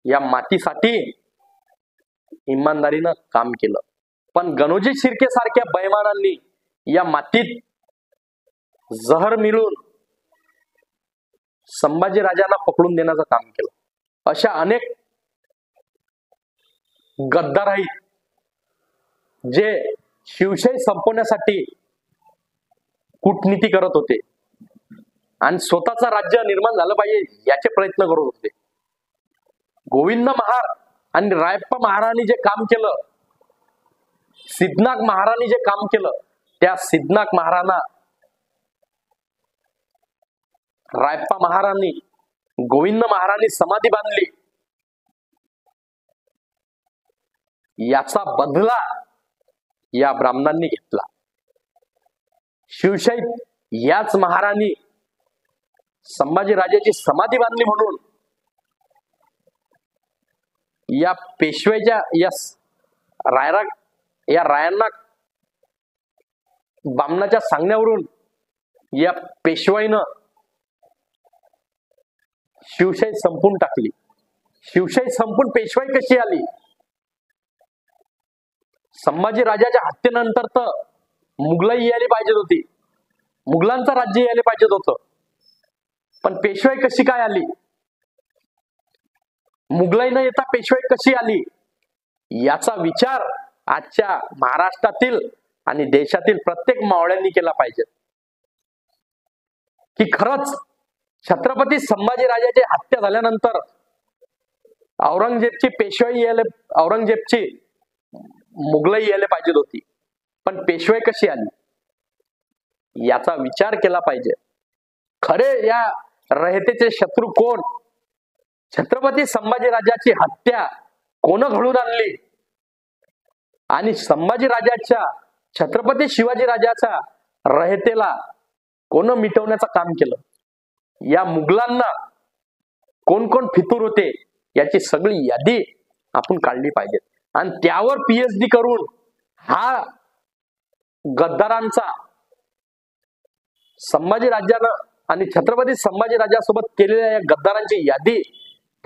A: या मातीसाठी इमानदारीनं काम केलं. पण गणोजी शिर्के सारख्या बैमानांनी या मातीत जहर मिळून संभाजी राजांना पकडून देण्याचं काम केलं. अशा अनेक गद्दार आहेत जे शिवशाही संपवण्यासाठी कूटनीती करत होते आणि स्वतःचं राज्य निर्माण झालं पाहिजे याचे प्रयत्न करत होते. गोविंद महार आणि रायप्पा महाराणी जे काम केलं, सिद्धनाथ महाराणी जे काम केलं, त्या सिद्धनाथ महाराणा रायप्पा महाराणी गोविंद महाराणी समाधी बांधली, याचा बदला या ब्राह्मणांनी घेतला. शिवशाहीत याच महाराणी संभाजी राजाची समाधी बांधली म्हणून या पेशव्याच्या या रायांना बामणाच्या सांगण्यावरून या पेशवाईनं शिवशाही संपून टाकली. शिवशाही संपून पेशवाई कशी आली? संभाजी राजाच्या हत्येनंतर तर मुघलाई यायला पाहिजे होती, मुघलांचं राज्य यायला पाहिजे होतं, पण पेशवाई कशी काय आली? मुघलाई न येता पेशवाई कशी आली? याचा विचार आजच्या महाराष्ट्रातील आणि देशातील प्रत्येक मावळ्यांनी केला पाहिजे की खरंच छत्रपती संभाजी राजाची हत्या झाल्यानंतर औरंगजेबची पेशवाई यायला, औरंगजेबची मुघलाई यायला पाहिजे होती, पण पेशवाई कशी आली याचा विचार केला पाहिजे. खरे या रहेतेचे शत्रू कोण? छत्रपती संभाजी राजाची हत्या कोण घडून आणली आणि संभाजी राजाच्या छत्रपती शिवाजी राजाच्या रहेतेला कोण मिटवण्याचं काम केलं? या मुघलांना कोण कोण फितूर होते याची सगळी यादी आपण काढली पाहिजे आणि त्यावर PhD करून हा गद्दारांचा संभाजी राजानं आणि छत्रपती संभाजी राजासोबत केलेल्या या गद्दारांची यादी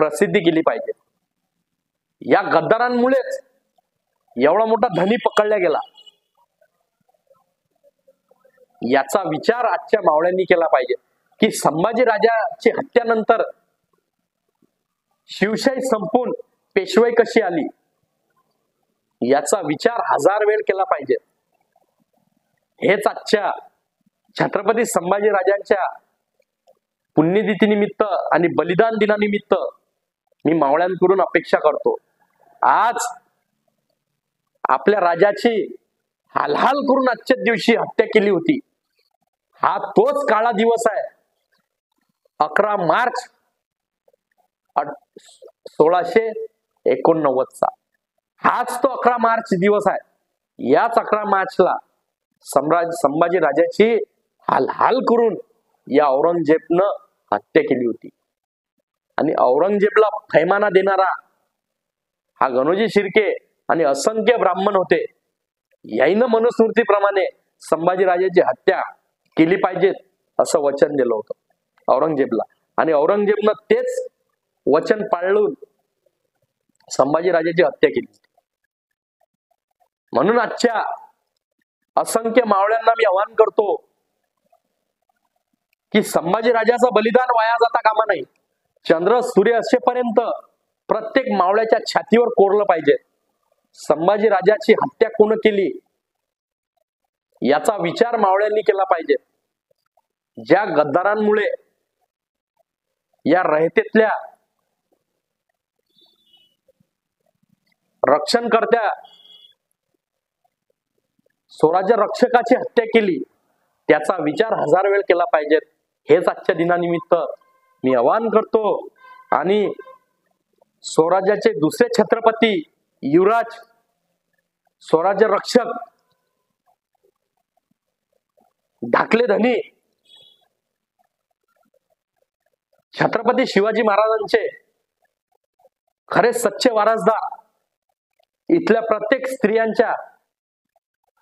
A: प्रसिद्धी केली पाहिजे. या गद्दारांमुळेच एवढा मोठा धनी पकडला गेला. याचा विचार आजच्या मावळ्यांनी केला पाहिजे की संभाजी राजाची हत्यानंतर शिवशाही संपून पेशवाई कशी आली याचा विचार 1000 वेळ केला पाहिजे. हेच आजच्या छत्रपती संभाजी राजांच्या पुण्यतिथीनिमित्त आणि बलिदान दिनानिमित्त मी मावळ्यांकडून अपेक्षा करतो. आज आपल्या राजाची हालहाल करून आजच्या दिवशी हत्या केली होती. हा तोच काळा दिवस आहे 11 मार्च 1689 चा. हाच तो 11 मार्च दिवस आहे. याच 11 मार्चला संभाजी राजाची हालहाल करून या औरंगजेबनं हत्या केली होती आणि औरंगजेबला फैमाना देणारा हा गणोजी शिर्के आणि असंख्य ब्राह्मण होते. याईनं मनुस्मृतीप्रमाणे संभाजी राजाची हत्या केली पाहिजे असं वचन दिलं होतं औरंगजेबला आणि औरंगजेबनं तेच वचन पाळून संभाजी राजाची हत्या केली. म्हणून आजच्या असंख्य मावळ्यांना मी आवाहन करतो की संभाजी राजाचं बलिदान वाया जाता कामा नाही. चंद्र सूर्य असेपर्यंत प्रत्येक मावळ्याच्या छातीवर कोरलं पाहिजे. संभाजी राजाची हत्या कोण केली याचा विचार मावळ्यांनी केला पाहिजे. ज्या गद्दारांमुळे या रहेतेतल्या रक्षणकर्त्या स्वराज्य रक्षकाची हत्या केली त्याचा विचार 1000 वेळ केला पाहिजे. हेच आजच्या दिनानिमित्त मी आवाहन करतो आणि स्वराज्याचे दुसरे छत्रपती युवराज, स्वराज्य रक्षक, धाकले धनी छत्रपती शिवाजी महाराजांचे खरे सच्चे वारसदार, इथल्या प्रत्येक स्त्रियांच्या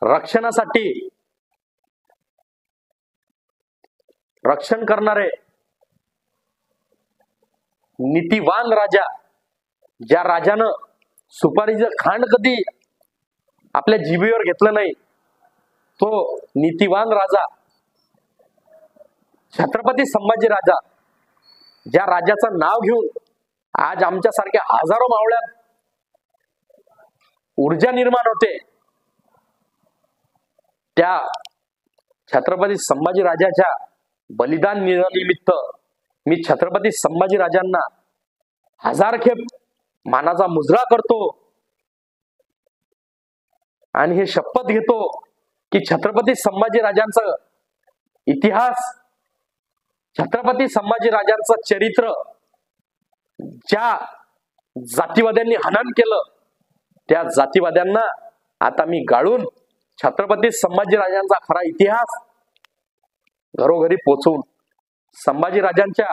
A: रक्षणासाठी रक्षण करणारे नीतिवान राजा, ज्या राजानं सुपारीचं खांड कधी आपल्या जिभेवर घेतलं नाही, तो नीतिवान राजा छत्रपती संभाजी राजा, ज्या राजाचं नाव घेऊन आज आमच्यासारख्या हजारो मावळ्यात ऊर्जा निर्माण होते, त्या छत्रपती संभाजी राजाच्या बलिदान दिनानिमित्त मी छत्रपती संभाजी राजांना हजार खेप मानाचा मुजरा करतो आणि हे शपथ घेतो की छत्रपती संभाजी राजांचा इतिहास, छत्रपती संभाजी राजांचं चरित्र ज्या जातीवाद्यांनी हनन केलं, त्या जातीवाद्यांना आता मी गाळून छत्रपती संभाजी राजांचा खरा इतिहास घरोघरी पोचवून संभाजी राजांच्या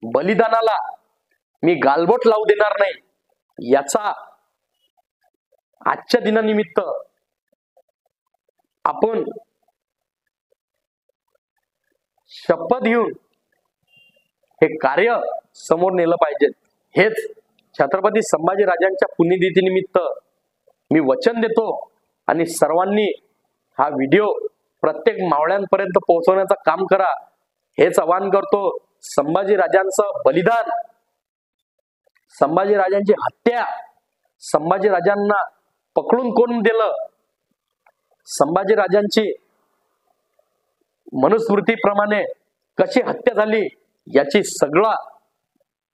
A: बलिदानाला मी गालबोट लावू देणार नाही, याचा आजच्या दिनानिमित्त आपण शपथ घेऊन हे कार्य समोर नेलं पाहिजे. हेच छत्रपती संभाजी राजांच्या पुण्यतिथीनिमित्त मी वचन देतो आणि सर्वांनी हा व्हिडिओ प्रत्येक मावळ्यांपर्यंत पोहोचवण्याचं काम करा, हेच आवाहन करतो. संभाजी राजांचं बलिदान, संभाजी राजांची हत्या, संभाजी राजांना पकडून कोण दिलं, संभाजी राजांची मनुस्मृतीप्रमाणे कशी हत्या झाली, याची सगळा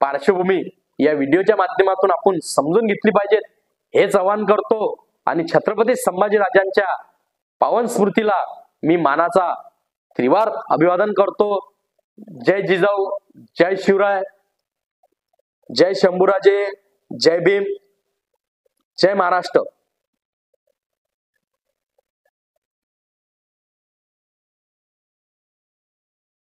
A: पार्श्वभूमी या व्हिडिओच्या माध्यमातून आपण समजून घेतली पाहिजे, हेच आवाहन करतो. आणि छत्रपती संभाजी राजांच्या पावन स्मृतीला मी मानाचा त्रिवार अभिवादन करतो. जय जिजाऊ, जय शिवराय, जय शंभूराजे, जय भीम, जय महाराष्ट्र.